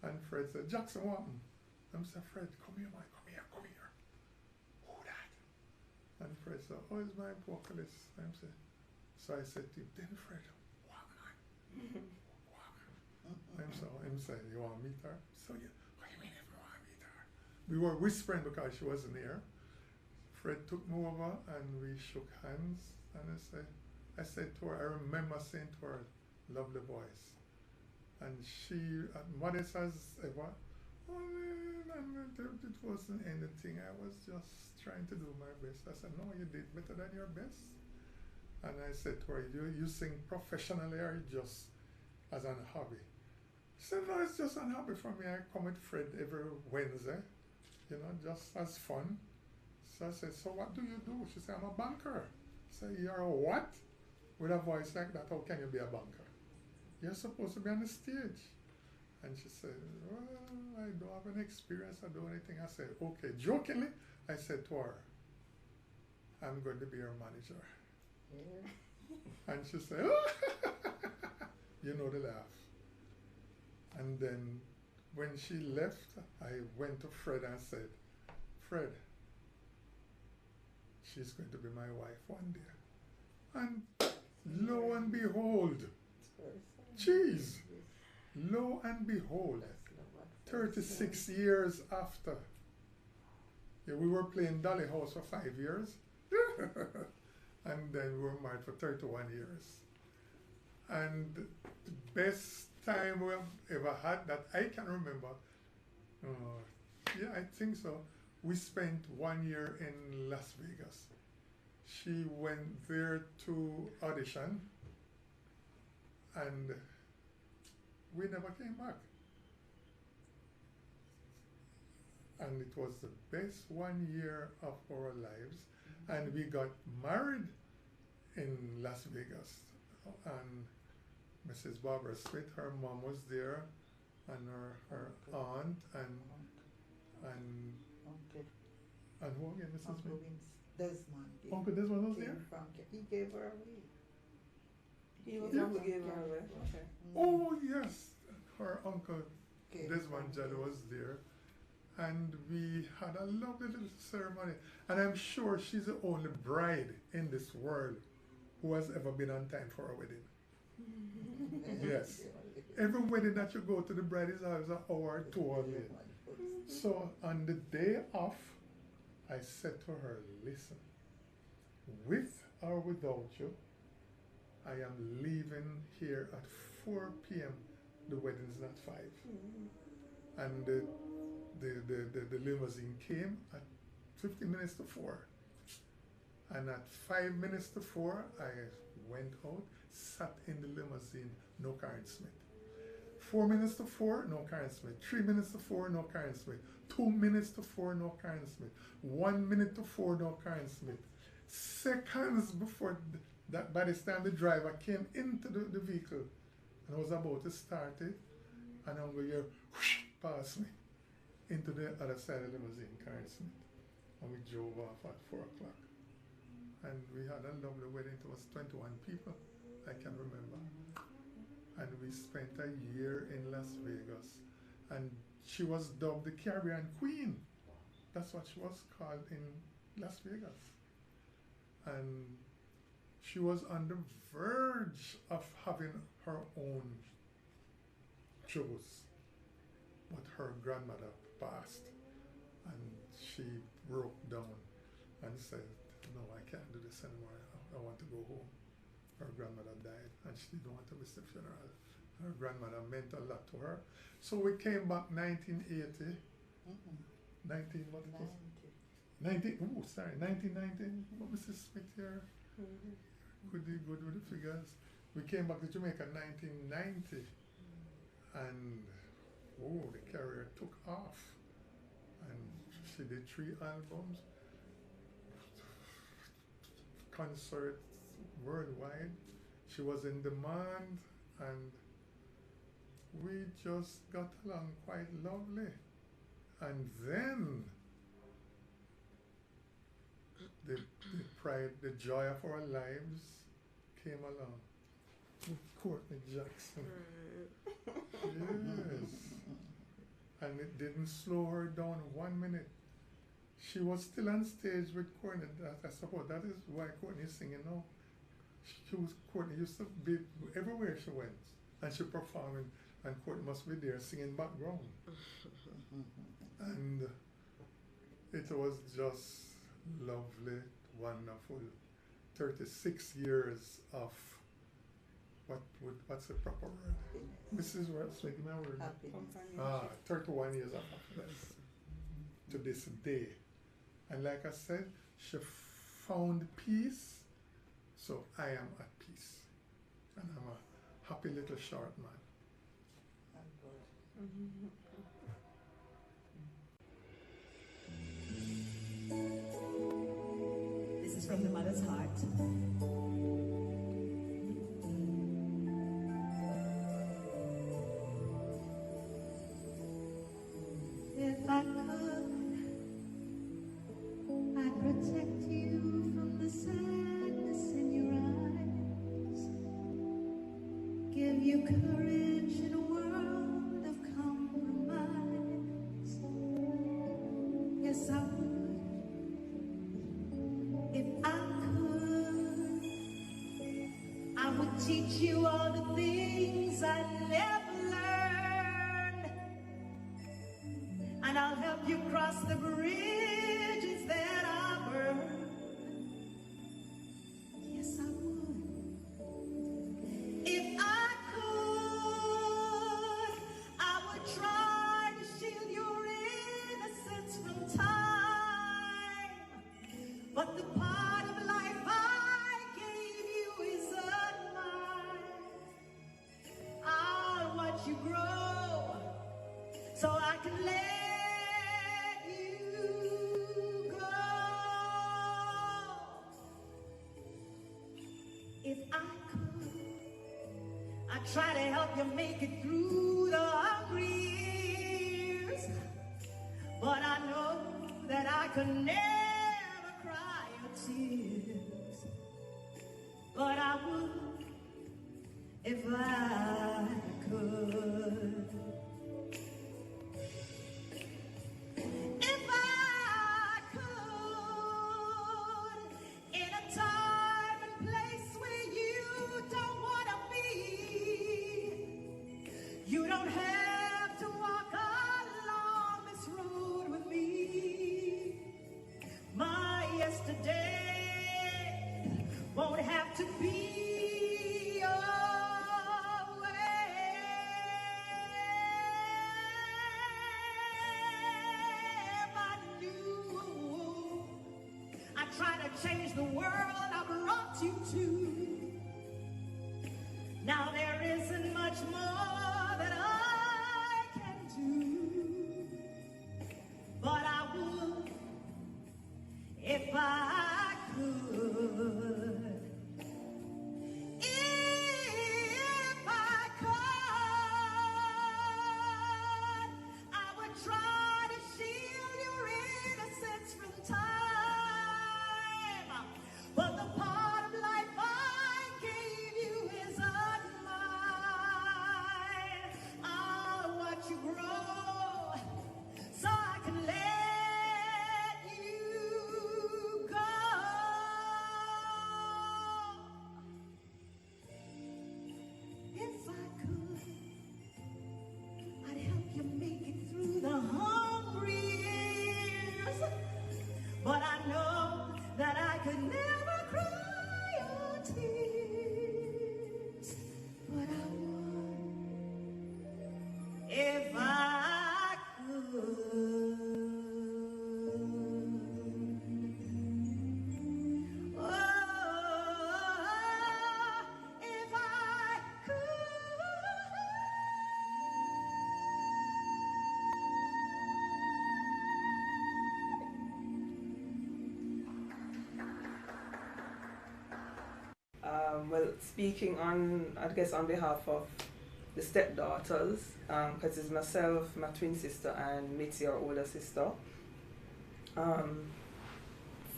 And Fred said, Jackson, what happened? I said, Fred, come here, man, come here. Who that? And Fred said, oh, it's my vocalist. So I said to him, then Fred, walk on. So him said, you want to meet her? So yeah, what do you mean if you want to meet her? We were whispering because she wasn't there. Fred took me over and we shook hands, and I said to her, I remember saying to her, lovely voice. And she, modest as ever, it wasn't anything. I was just trying to do my best. I said, no, you did better than your best. And I said to her, you sing professionally or just as an hobby? She said, no, it's just an hobby for me. I come with Fred every Wednesday, just as fun. So I said, so what do you do? She said, I'm a banker. I said, you're a what? With a voice like that, how can you be a banker? You're supposed to be on the stage. And she said, well, I don't have any experience, I don't do anything. I said, okay. Jokingly, I said to her, I'm going to be your manager. Yeah. And she said, oh, you know the laugh. And then when she left, I went to Fred and said, Fred, she's going to be my wife one day. And lo and behold, jeez, lo and behold, 36 years after, yeah, we were playing Dolly House for 5 years, and then we were married for 31 years. And the best time we have ever had that I can remember, yeah, I think so, we spent 1 year in Las Vegas. She went there to audition, and we never came back. And it was the best 1 year of our lives. And we got married in Las Vegas. And Mrs. Barbara Smith, her mom was there, and her aunt, and who again, Mrs. Uncle Smith? Desmond. Uncle Desmond was there? He gave her away. He was Yeah. on the game earlier. Okay. Oh yes, her uncle Okay. Desmond Judd was there, and we had a lovely little ceremony. And I'm sure she's the only bride in this world who has ever been on time for a wedding. Yes. Every wedding that you go to, the bride is always an hour or 2 hours late. So on the day off, I said to her, listen, with or without you, I am leaving here at 4 p.m. The wedding's not 5. And the limousine came at 15 minutes to 4. And at 5 minutes to 4, I went out, sat in the limousine, no Karen Smith. 4 minutes to 4, no Karen Smith. 3 minutes to 4, no Karen Smith. 2 minutes to 4, no Karen Smith. 1 minute to 4, no Karen Smith. Seconds before that, by this time the driver came into the vehicle and I was about to start it, and I'm going to hear whoosh, past me into the other side of the limousine, Karen Smith. And we drove off at 4 o'clock. And we had a lovely wedding. It was 21 people, I can remember. And we spent a year in Las Vegas. And she was dubbed the Caribbean Queen. That's what she was called in Las Vegas. And she was on the verge of having her own troubles. But her grandmother passed. And she broke down and said, no, I can't do this anymore. I want to go home. Her grandmother died and she didn't want to miss the funeral. Her grandmother meant a lot to her. So we came back 1980. 19, what it was? 1990. What Mrs. Smith here? Good with the figures. We came back to Jamaica 1990. And the career took off. And she did 3 albums. Concerts worldwide. She was in demand, and we just got along quite lovely. And then the pride, the joy of our lives came along with Courtney Jackson. Yes. And it didn't slow her down 1 minute. She was still on stage with Courtney. I suppose that is why Courtney is singing now. Courtney used to be everywhere she went, and she performing, and Courtney must be there singing background. And it was just lovely, wonderful. 36 years of what's the proper word? Mrs. Ross, make my word. 31 years of happiness to this day. And like I said, she found peace, so I am at peace. And I'm a happy little short man. This is from the mother's heart. If I could, I'd protect you from the sadness in your you courage in a world of compromise. Yes, I would. If I could, I would teach you all the things I never learned. And I'll help you cross the bridges that are burned. Yes, I would. If I could, I would try to shield your innocence from time. But the part of life I gave you is unmine. I'll watch you grow so I can let you go. If I could, I'd try to help you make it through the hungry years. But I know that I could never cry your tears. But I would if I could. If I could, in a time and place where you don't want to be, you don't have to walk along this road with me. My yesterday won't have to be always. I knew I tried to change the world I brought you to. Now there isn't much more that I can do, but I would if I could. If I could, I would try to shield your innocence from time. But the part of life I gave you is unmine. I'll watch you grow so I can let you go. If I could, I'd help you make it through the hungry years. But I know that I could never cry your tears. But I would if I could. Oh, if I Well, speaking on, I guess, on behalf of the stepdaughters, because it's myself, my twin sister, and Mitzi, our older sister.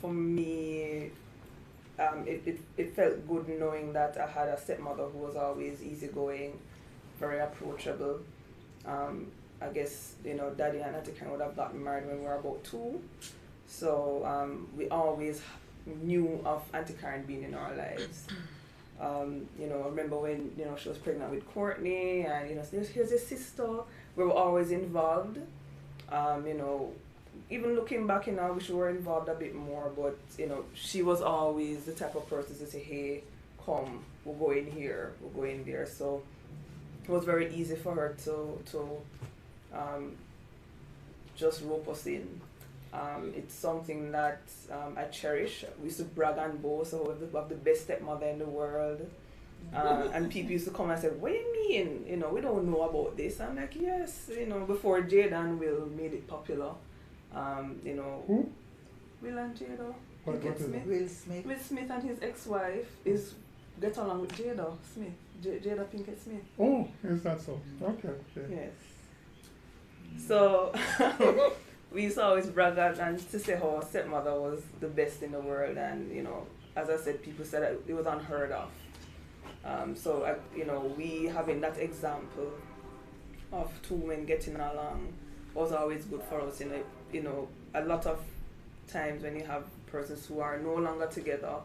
For me, it felt good knowing that I had a stepmother who was always easygoing, very approachable. I guess, Daddy and Auntie Karen would have gotten married when we were about 2. So we always knew of Auntie Karen being in our lives. I remember when, she was pregnant with Courtney and, here's your sister. We were always involved. Even looking back, I wish we were involved a bit more, but, she was always the type of person to say, hey, come, we'll go in here, we'll go in there. So it was very easy for her to just rope us in. It's something that I cherish. We used to brag and boast of the best stepmother in the world. And people used to come and say, what do you mean? We don't know about this. I'm like, yes, before Jada and Will made it popular. Who? Will and Jada. What Smith. Will Smith. Will Smith and his ex-wife get along with Jada Smith. Jada Pinkett Smith. Oh, is that so? Okay. Yes. So we used to always brag and to say how our stepmother was the best in the world, and as I said, people said that it was unheard of. So we having that example of two women getting along was always good for us. A lot of times when you have persons who are no longer together,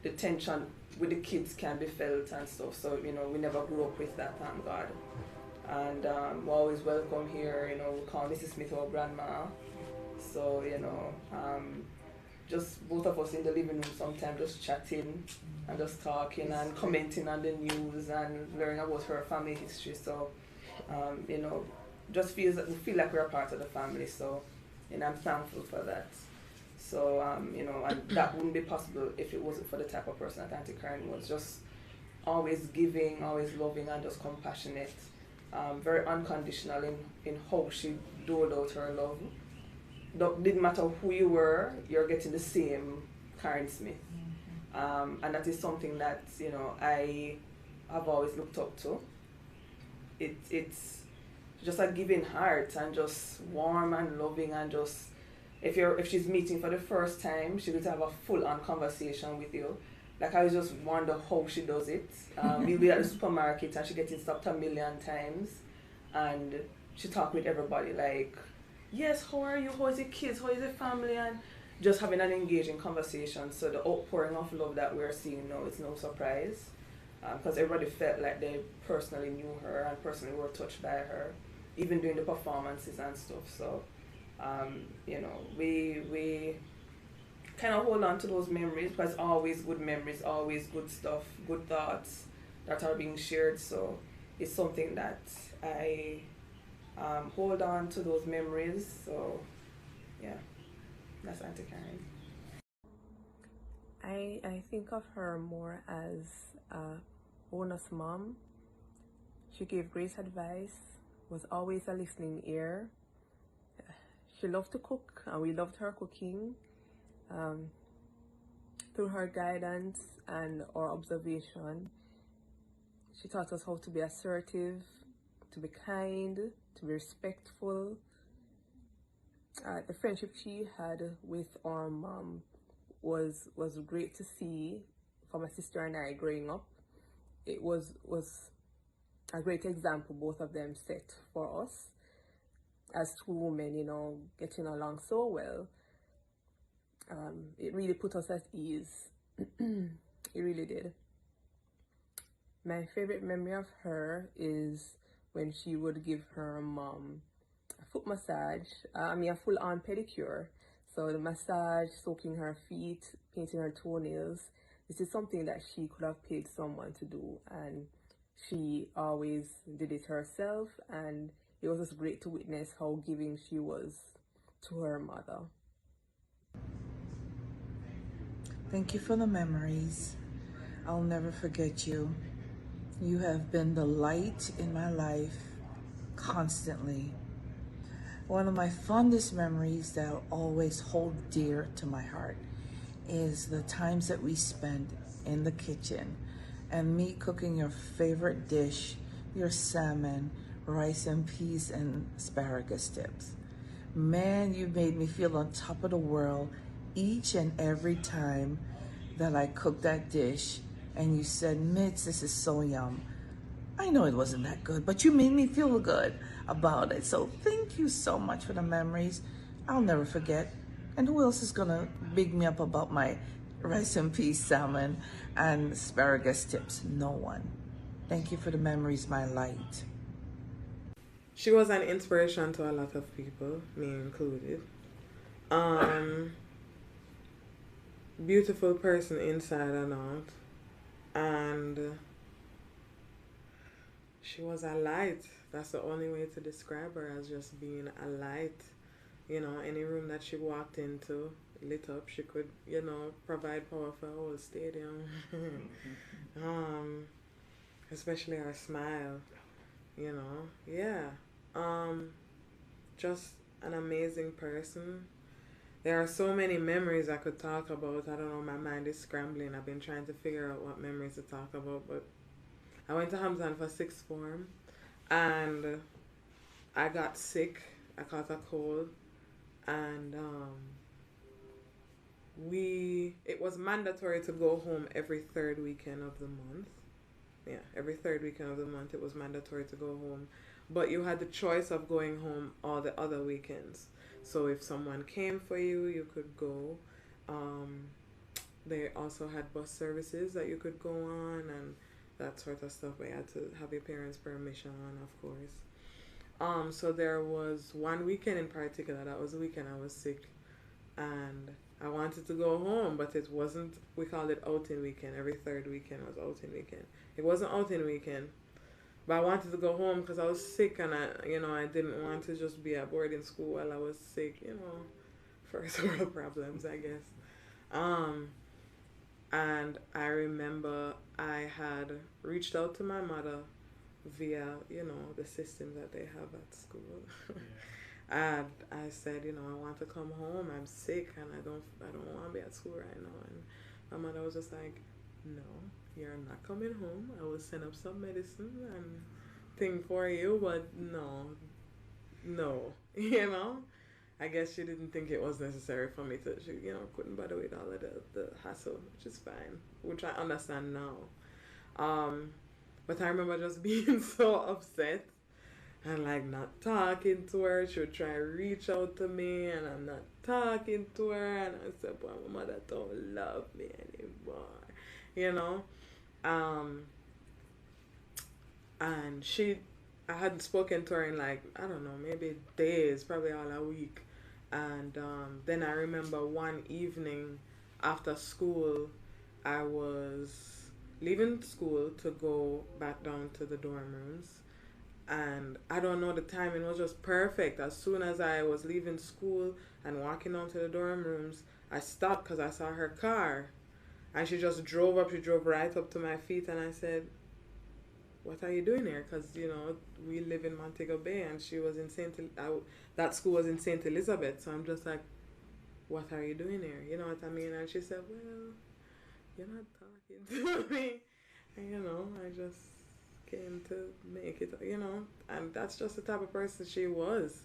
the tension with the kids can be felt and stuff. So we never grew up with that, thank God. And we're always welcome here. We call Mrs. Smith our grandma. So just both of us in the living room sometimes just chatting and just talking and commenting on the news and learning about her family history. So just we feel like we're a part of the family. So I'm thankful for that. So and that wouldn't be possible if it wasn't for the type of person that Auntie Karen was. Just always giving, always loving, and just compassionate. Very unconditional in how she doled out her love. Didn't matter who you were, you're getting the same Karen Smith. And that is something that I have always looked up to. It's just a giving heart and just warm and loving, and just if she's meeting for the first time, she would have a full-on conversation with you. Like, I just wonder how she does it. We'll be at the supermarket and she gets stopped 1,000,000 times, and she talk with everybody like, yes, how are you? How is the kids? How is the family? And just having an engaging conversation. So the outpouring of love that we're seeing now is no surprise, because everybody felt like they personally knew her and personally were touched by her, even during the performances and stuff. So, we kind of hold on to those memories, because always good memories, always good stuff, good thoughts that are being shared. So it's something that I hold on to those memories. So yeah, that's Auntie Karen. I think of her more as a bonus mom. She gave great advice, was always a listening ear. She loved to cook, and we loved her cooking. Through her guidance and our observation, she taught us how to be assertive, to be kind, to be respectful. The friendship she had with our mom was great to see for my sister and I growing up. It was a great example both of them set for us as two women, getting along so well. It really put us at ease. It really did. My favorite memory of her is when she would give her mom a foot massage, a full-on pedicure. So the massage, soaking her feet, painting her toenails. This is something that she could have paid someone to do, and she always did it herself, and it was just great to witness how giving she was to her mother. Thank you for the memories. I'll never forget you. You have been the light in my life constantly. One of my fondest memories that I'll always hold dear to my heart is the times that we spent in the kitchen and me cooking your favorite dish, your salmon, rice and peas, and asparagus tips. Man, you made me feel on top of the world each and every time that I cooked that dish, and you said, Mitch, this is so yum. I know it wasn't that good, but you made me feel good about it. So thank you so much for the memories. I'll never forget. And who else is gonna big me up about my rice and peas salmon and asparagus tips? No one. Thank you for the memories, my light. She was an inspiration to a lot of people, me included. Beautiful person inside and out, and she was a light. That's the only way to describe her, as just being a light. Any room that she walked into lit up. She could, provide power for a whole stadium. Especially her smile, just an amazing person. There are so many memories I could talk about. I don't know, my mind is scrambling. I've been trying to figure out what memories to talk about, but I went to Hamzan for sixth form, and I got sick. I caught a cold, and it was mandatory to go home every third weekend of the month. every third weekend of the month it was mandatory to go home. But you had the choice of going home all the other weekends. So if someone came for you, you could go. They also had bus services that you could go on and that sort of stuff. But you had to have your parents' permission, of course. So there was one weekend in particular. That was the weekend I was sick, and I wanted to go home, but it wasn't. We called it outing weekend. Every third weekend was outing weekend. It wasn't outing weekend, but I wanted to go home because I was sick, and I didn't want to just be at boarding school while I was sick. First world problems, I guess. And I remember I had reached out to my mother via, the system that they have at school. And I said, I want to come home. I'm sick and I don't want to be at school right now. And my mother was just like, no, you're not coming home. I will send up some medicine and thing for you, but no, I guess she didn't think it was necessary for me to, she, couldn't bother with all of the hassle, which is fine, which I understand now. But I remember just being so upset and not talking to her. She would try to reach out to me and I'm not talking to her. And I said, boy, my mother don't love me anymore, And I hadn't spoken to her in I don't know, maybe days, probably all a week. And then I remember one evening after school, I was leaving school to go back down to the dorm rooms. And I don't know, the timing was just perfect. As soon as I was leaving school and walking down to the dorm rooms, I stopped because I saw her car. And she just drove up. She drove right up to my feet. And I said, what are you doing here? Because, we live in Montego Bay and she was in that school was in St. Elizabeth. So I'm just like, what are you doing here? You know what I mean? And she said, well, you're not talking to me. And, I just came to make it, and that's just the type of person she was,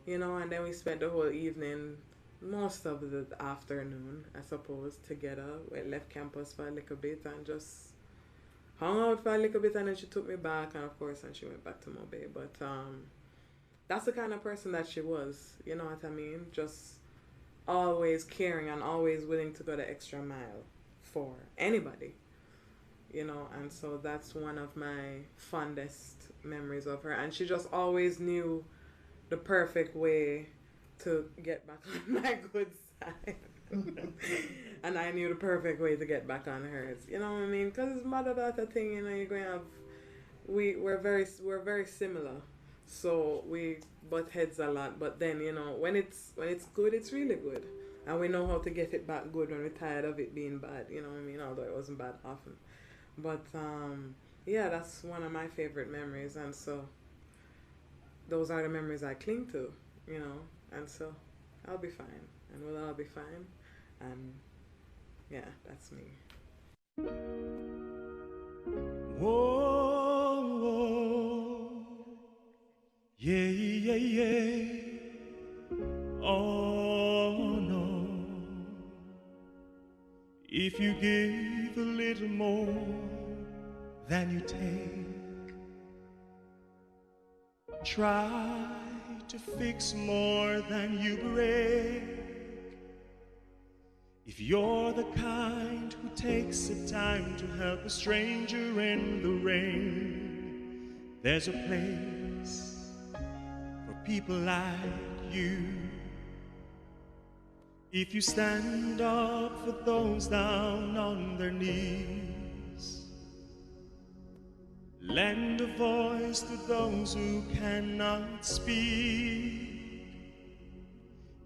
and then we spent the whole evening, most of the afternoon, I suppose, together. We left campus for a little bit and just hung out for a little bit, and then she took me back, and of course, and she went back to Mobay. But that's the kind of person that she was, you know what I mean? Just always caring and always willing to go the extra mile for anybody. And so that's one of my fondest memories of her. And she just always knew the perfect way to get back on my good side. And I knew the perfect way to get back on hers. You know what I mean? Because it's mother-daughter thing, you're going to have... We're very similar. So we butt heads a lot. But then, when it's good, it's really good. And we know how to get it back good when we're tired of it being bad. You know what I mean? Although it wasn't bad often. But, that's one of my favorite memories. And so those are the memories I cling to, And so I'll be fine. And we'll all be fine. And, that's me. Whoa, whoa. Yeah. Oh, no. If you give a little more than you take, try to fix more than you break. If you're the kind who takes the time to help a stranger in the rain, there's a place for people like you. If you stand up for those down on their knees, lend a voice to those who cannot speak.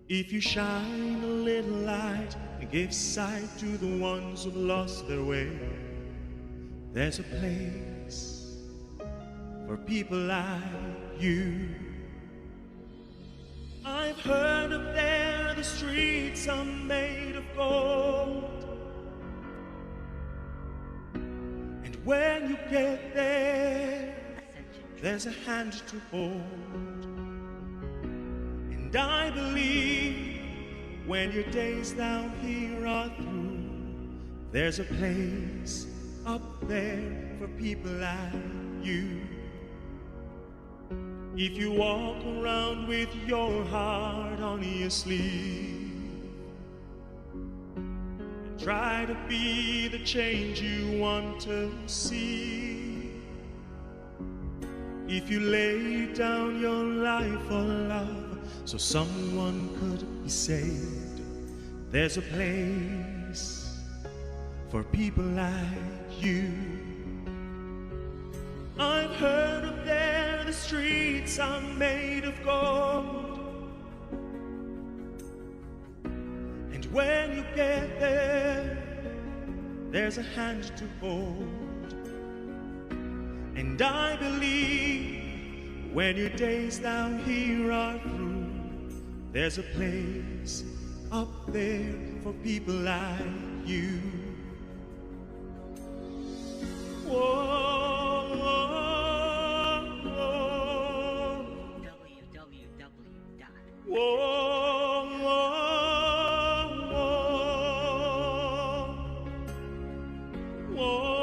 If you shine a little light and give sight to the ones who've lost their way, there's a place for people like you. I've heard up there the streets are made of gold, and when you get there, there's a hand to hold. And I believe when your days down here are through, there's a place up there for people like you. If you walk around with your heart on your sleeve and try to be the change you want to see, if you lay down your life for love so someone could be saved, there's a place for people like you. I've heard up there the streets are made of gold, and when you get there, there's a hand to hold. And I believe when your days down here are through, there's a place up there for people like you. Whoa, whoa, whoa. www.whoa, whoa, whoa. Whoa.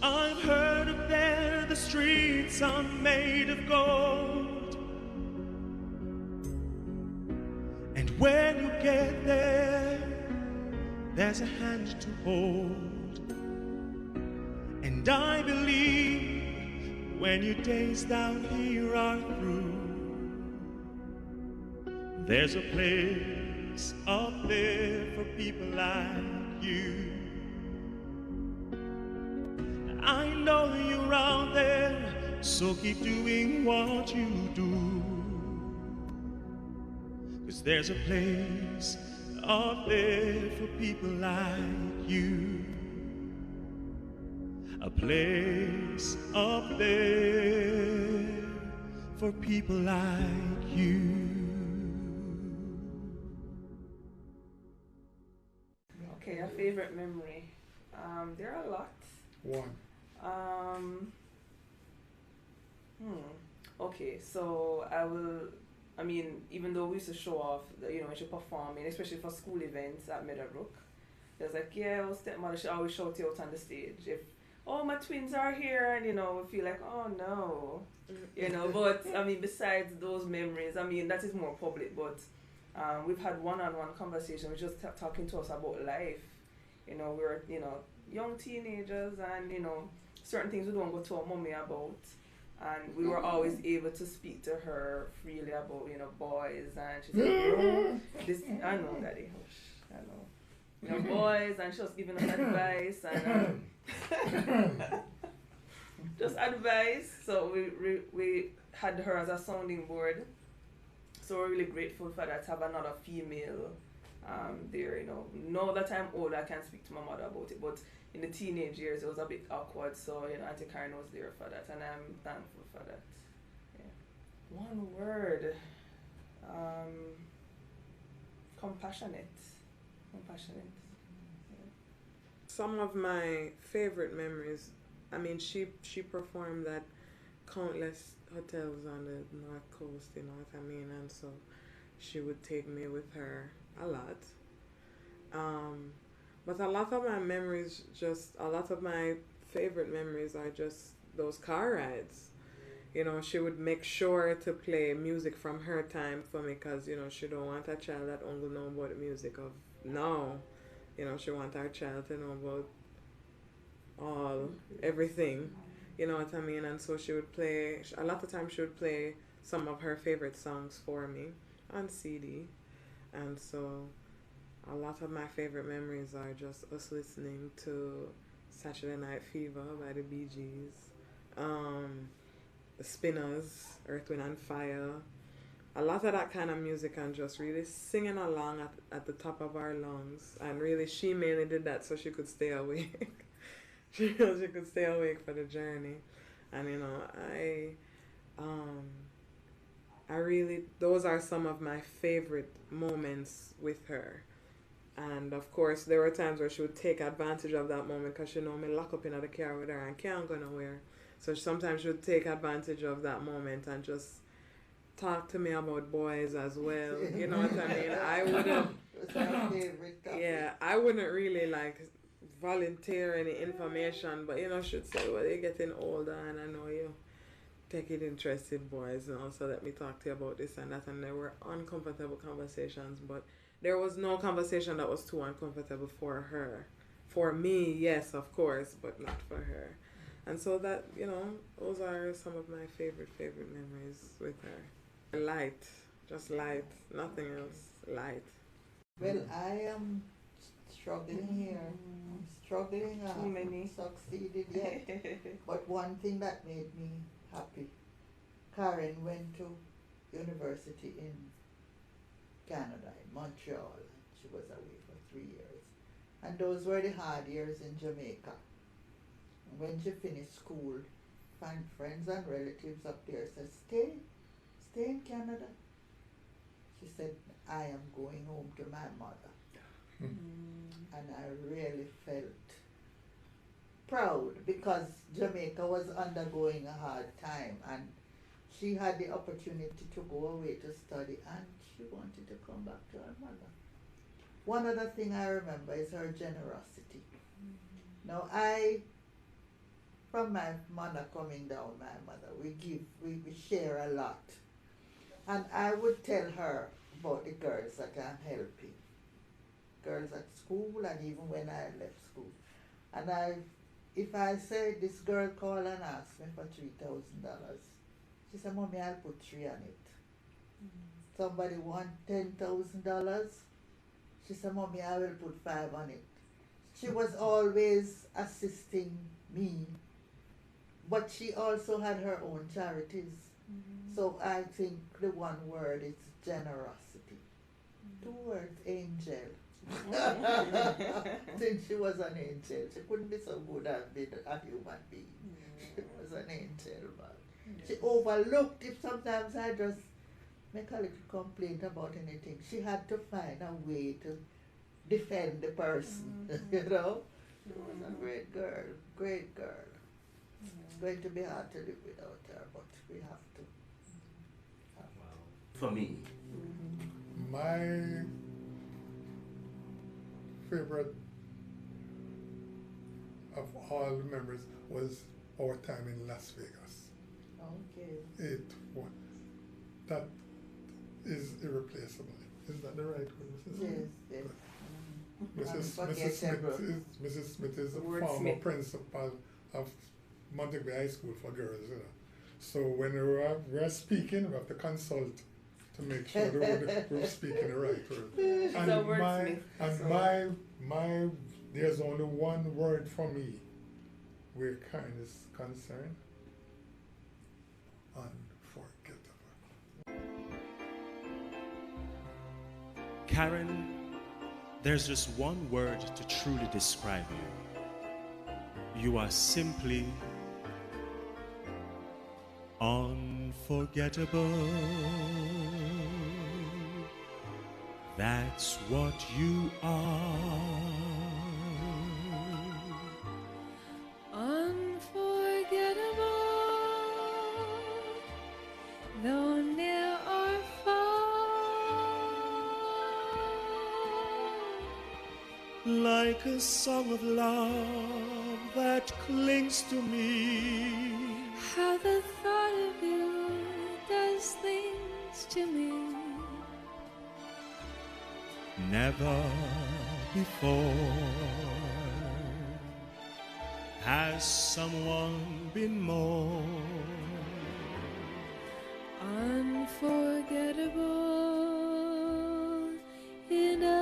I've heard up there the streets are made of gold, and when you get there, there's a hand to hold. And I believe when your days down here are through, there's a place up there for people like you. I know you're out there, so keep doing what you do, 'cause there's a place up there for people like you. A place up there for people like you. Okay, a favorite memory. There are a lot. One. Okay, so even though we used to show off, when she performing, especially for school events at Meadowbrook, there's like, yeah, stepmother, she always shout you out on the stage. If, oh, my twins are here, and, we feel like, oh, no. But, besides those memories, that is more public, but we've had one-on-one conversation, we're just talking to us about life. We're, young teenagers, and, certain things we don't go to our mommy about. And we were always able to speak to her freely about, boys. And she said, this, I know, Daddy. I know. Boys, and she was giving us advice. And just advice. So we had her as a sounding board. So we're really grateful for that, to have another female there, Now that I'm older, I can't speak to my mother about it. But in the teenage years, it was a bit awkward, so Auntie Karen was there for that, and I'm thankful for that. Yeah. One word, compassionate. Yeah. Some of my favorite memories, she performed at countless hotels on the North Coast, and so she would take me with her a lot. But a lot of my memories, a lot of my favorite memories are just those car rides. She would make sure to play music from her time for me, because, she don't want a child that only know about the music of now. She want our child to know about everything. You know what I mean? And so she would play, a lot of times she would play some of her favorite songs for me on CD. And so a lot of my favorite memories are just us listening to Saturday Night Fever by the Bee Gees, the Spinners, Earth, Wind and Fire, a lot of that kind of music, and just really singing along at the top of our lungs. And really, she mainly did that so she could stay awake. she could stay awake for the journey. And I really, those are some of my favorite moments with her. And of course, there were times where she would take advantage of that moment, because she know me lock up in the car with her and can't go nowhere. So sometimes she would take advantage of that moment and just talk to me about boys as well. You know what I mean? I wouldn't. It's our favorite topic. Yeah, I wouldn't really like volunteer any information, but you know, she'd say, well, you're getting older and I know you taking interest in boys, and also let me talk to you about this and that. And there were uncomfortable conversations, but there was no conversation that was too uncomfortable for her. For me, yes, of course, but not for her. And so that, you know, those are some of my favorite memories with her. Light, just light, nothing else, light. Well, I am struggling here. I'm struggling. I haven't succeeded yet. But one thing that made me happy, Karen went to university in Canada, in Montreal. She was away for 3 years. And those were the hard years in Jamaica. And when she finished school, find friends and relatives up there said, stay in Canada. She said, I am going home to my mother. And I really felt proud because Jamaica was undergoing a hard time and she had the opportunity to go away to study and she wanted to come back to her mother. One other thing I remember is her generosity. Now from my mother coming down, my mother, we share a lot. And I would tell her about the girls that I'm helping. Girls at school and even when I left school. And if I say this girl called and asked me for $3,000, she said, Mommy, I'll put 3 on it. Somebody want $10,000, she said, Mommy, I will put 5 on it. She was always assisting me, but she also had her own charities. So I think the one word is generosity. 2 words, angel. Since she was an angel, she couldn't be so good at being a human being. She was an angel, man. She overlooked if sometimes I just make a little complaint about anything. She had to find a way to defend the person, you know? She was a great girl, great girl. It's going to be hard to live without her, but we have to. For me, my favorite of all the memories was our time in Las Vegas. Okay. That is irreplaceable. Is that the right word, Mrs. Smith? Yes, Good. Mrs. Smith is a former principal of Montgomery High School for girls, you know. So when we're speaking, we have to consult to make sure that we're speaking the right word. And there's only one word for me where Karen is concerned. Unforgettable. Karen, there's just one word to truly describe you. You are simply unforgettable. That's what you are. Unforgettable, though near or far. Like a song of love that clings to me. How the thought of you does things to me. Never before has someone been more unforgettable in every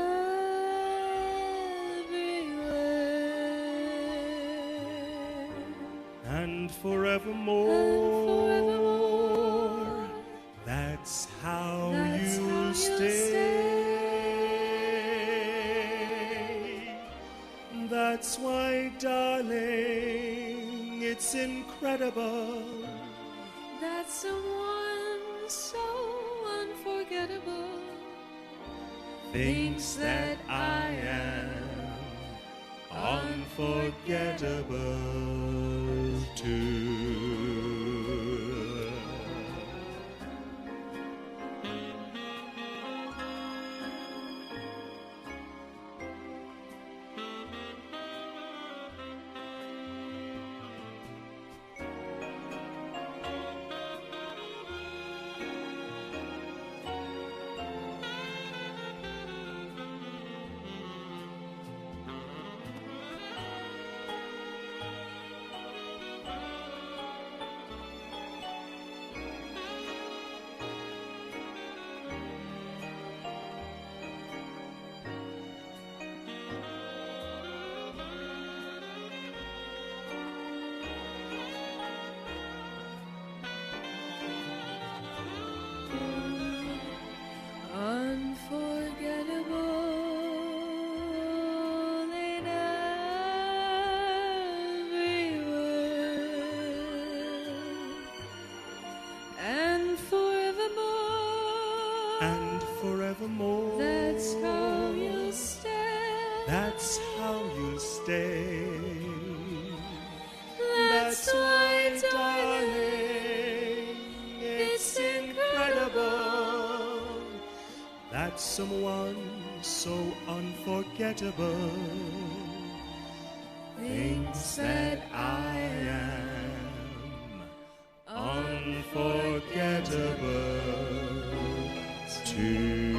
way. And forevermore, that's how you'll stay. That's why, darling, it's incredible that someone so unforgettable thinks that I am unforgettable too. and forevermore. That's how you'll stay. That's how you'll stay. That's why, darling, it's incredible that someone so unforgettable thinks that I am unforgettable too.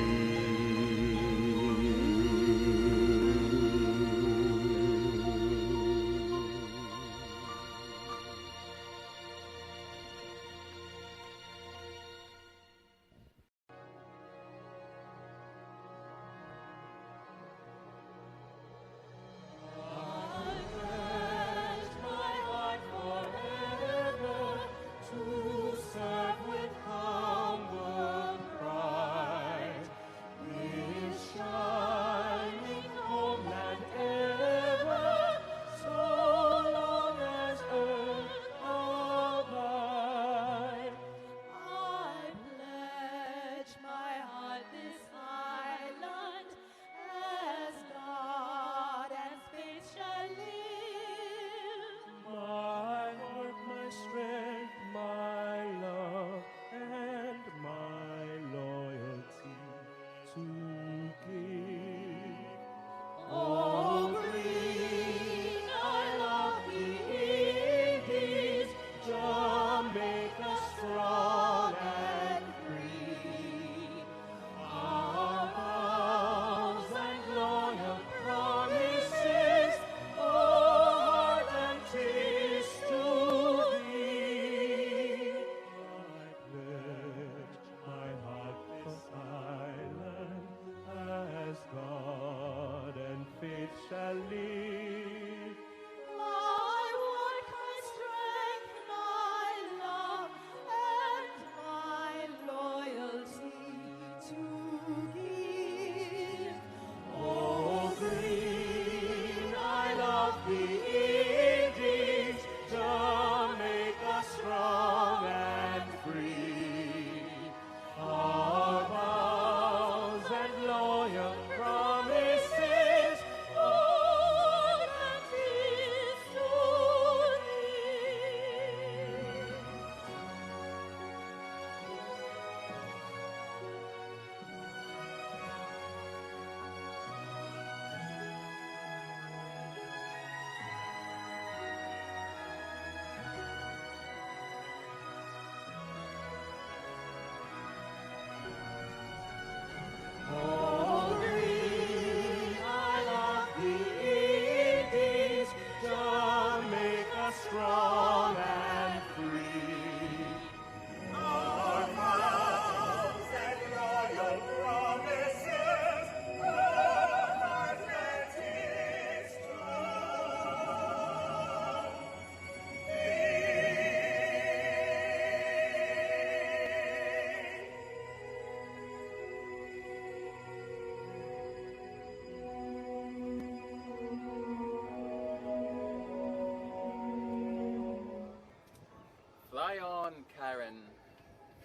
Fly on, Karen.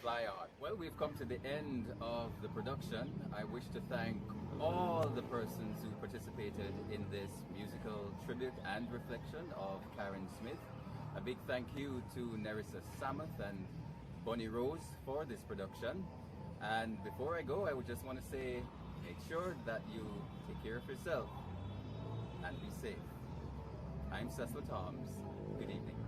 Fly on. Well, we've come to the end of the production. I wish to thank all the persons who participated in this musical tribute and reflection of Karen Smith. A big thank you to Nerissa Samuth and Bonnie Rose for this production. And before I go, I would just want to say, make sure that you take care of yourself and be safe. I'm Cecil Toms. Good evening.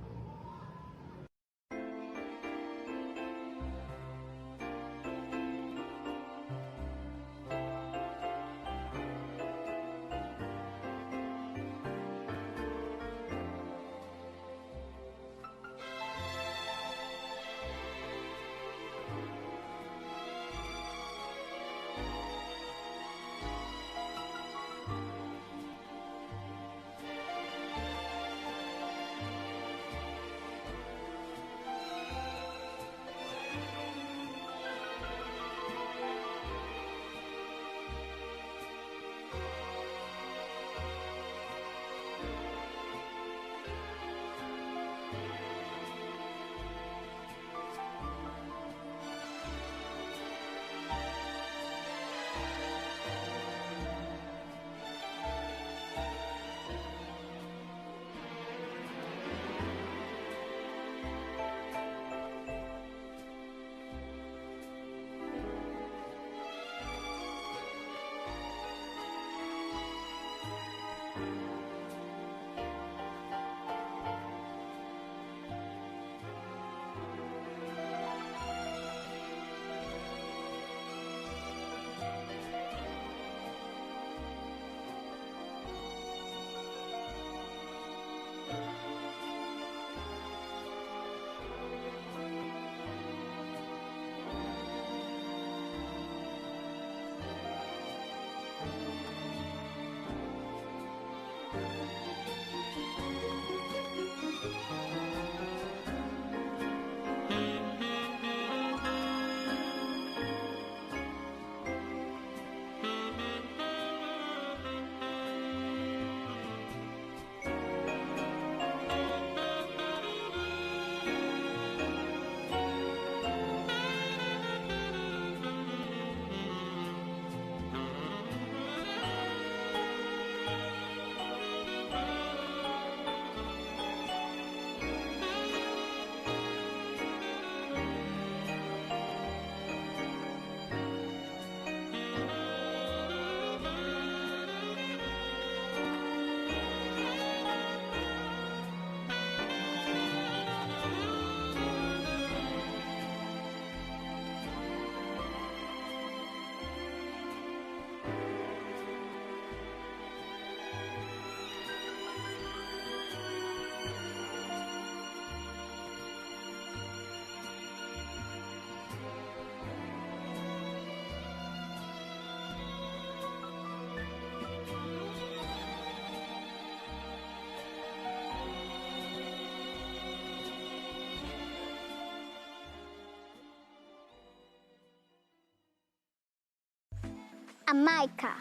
Jamaica,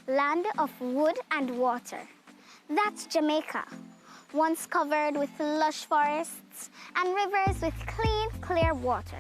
land of wood and water. That's Jamaica, once covered with lush forests and rivers with clean, clear water.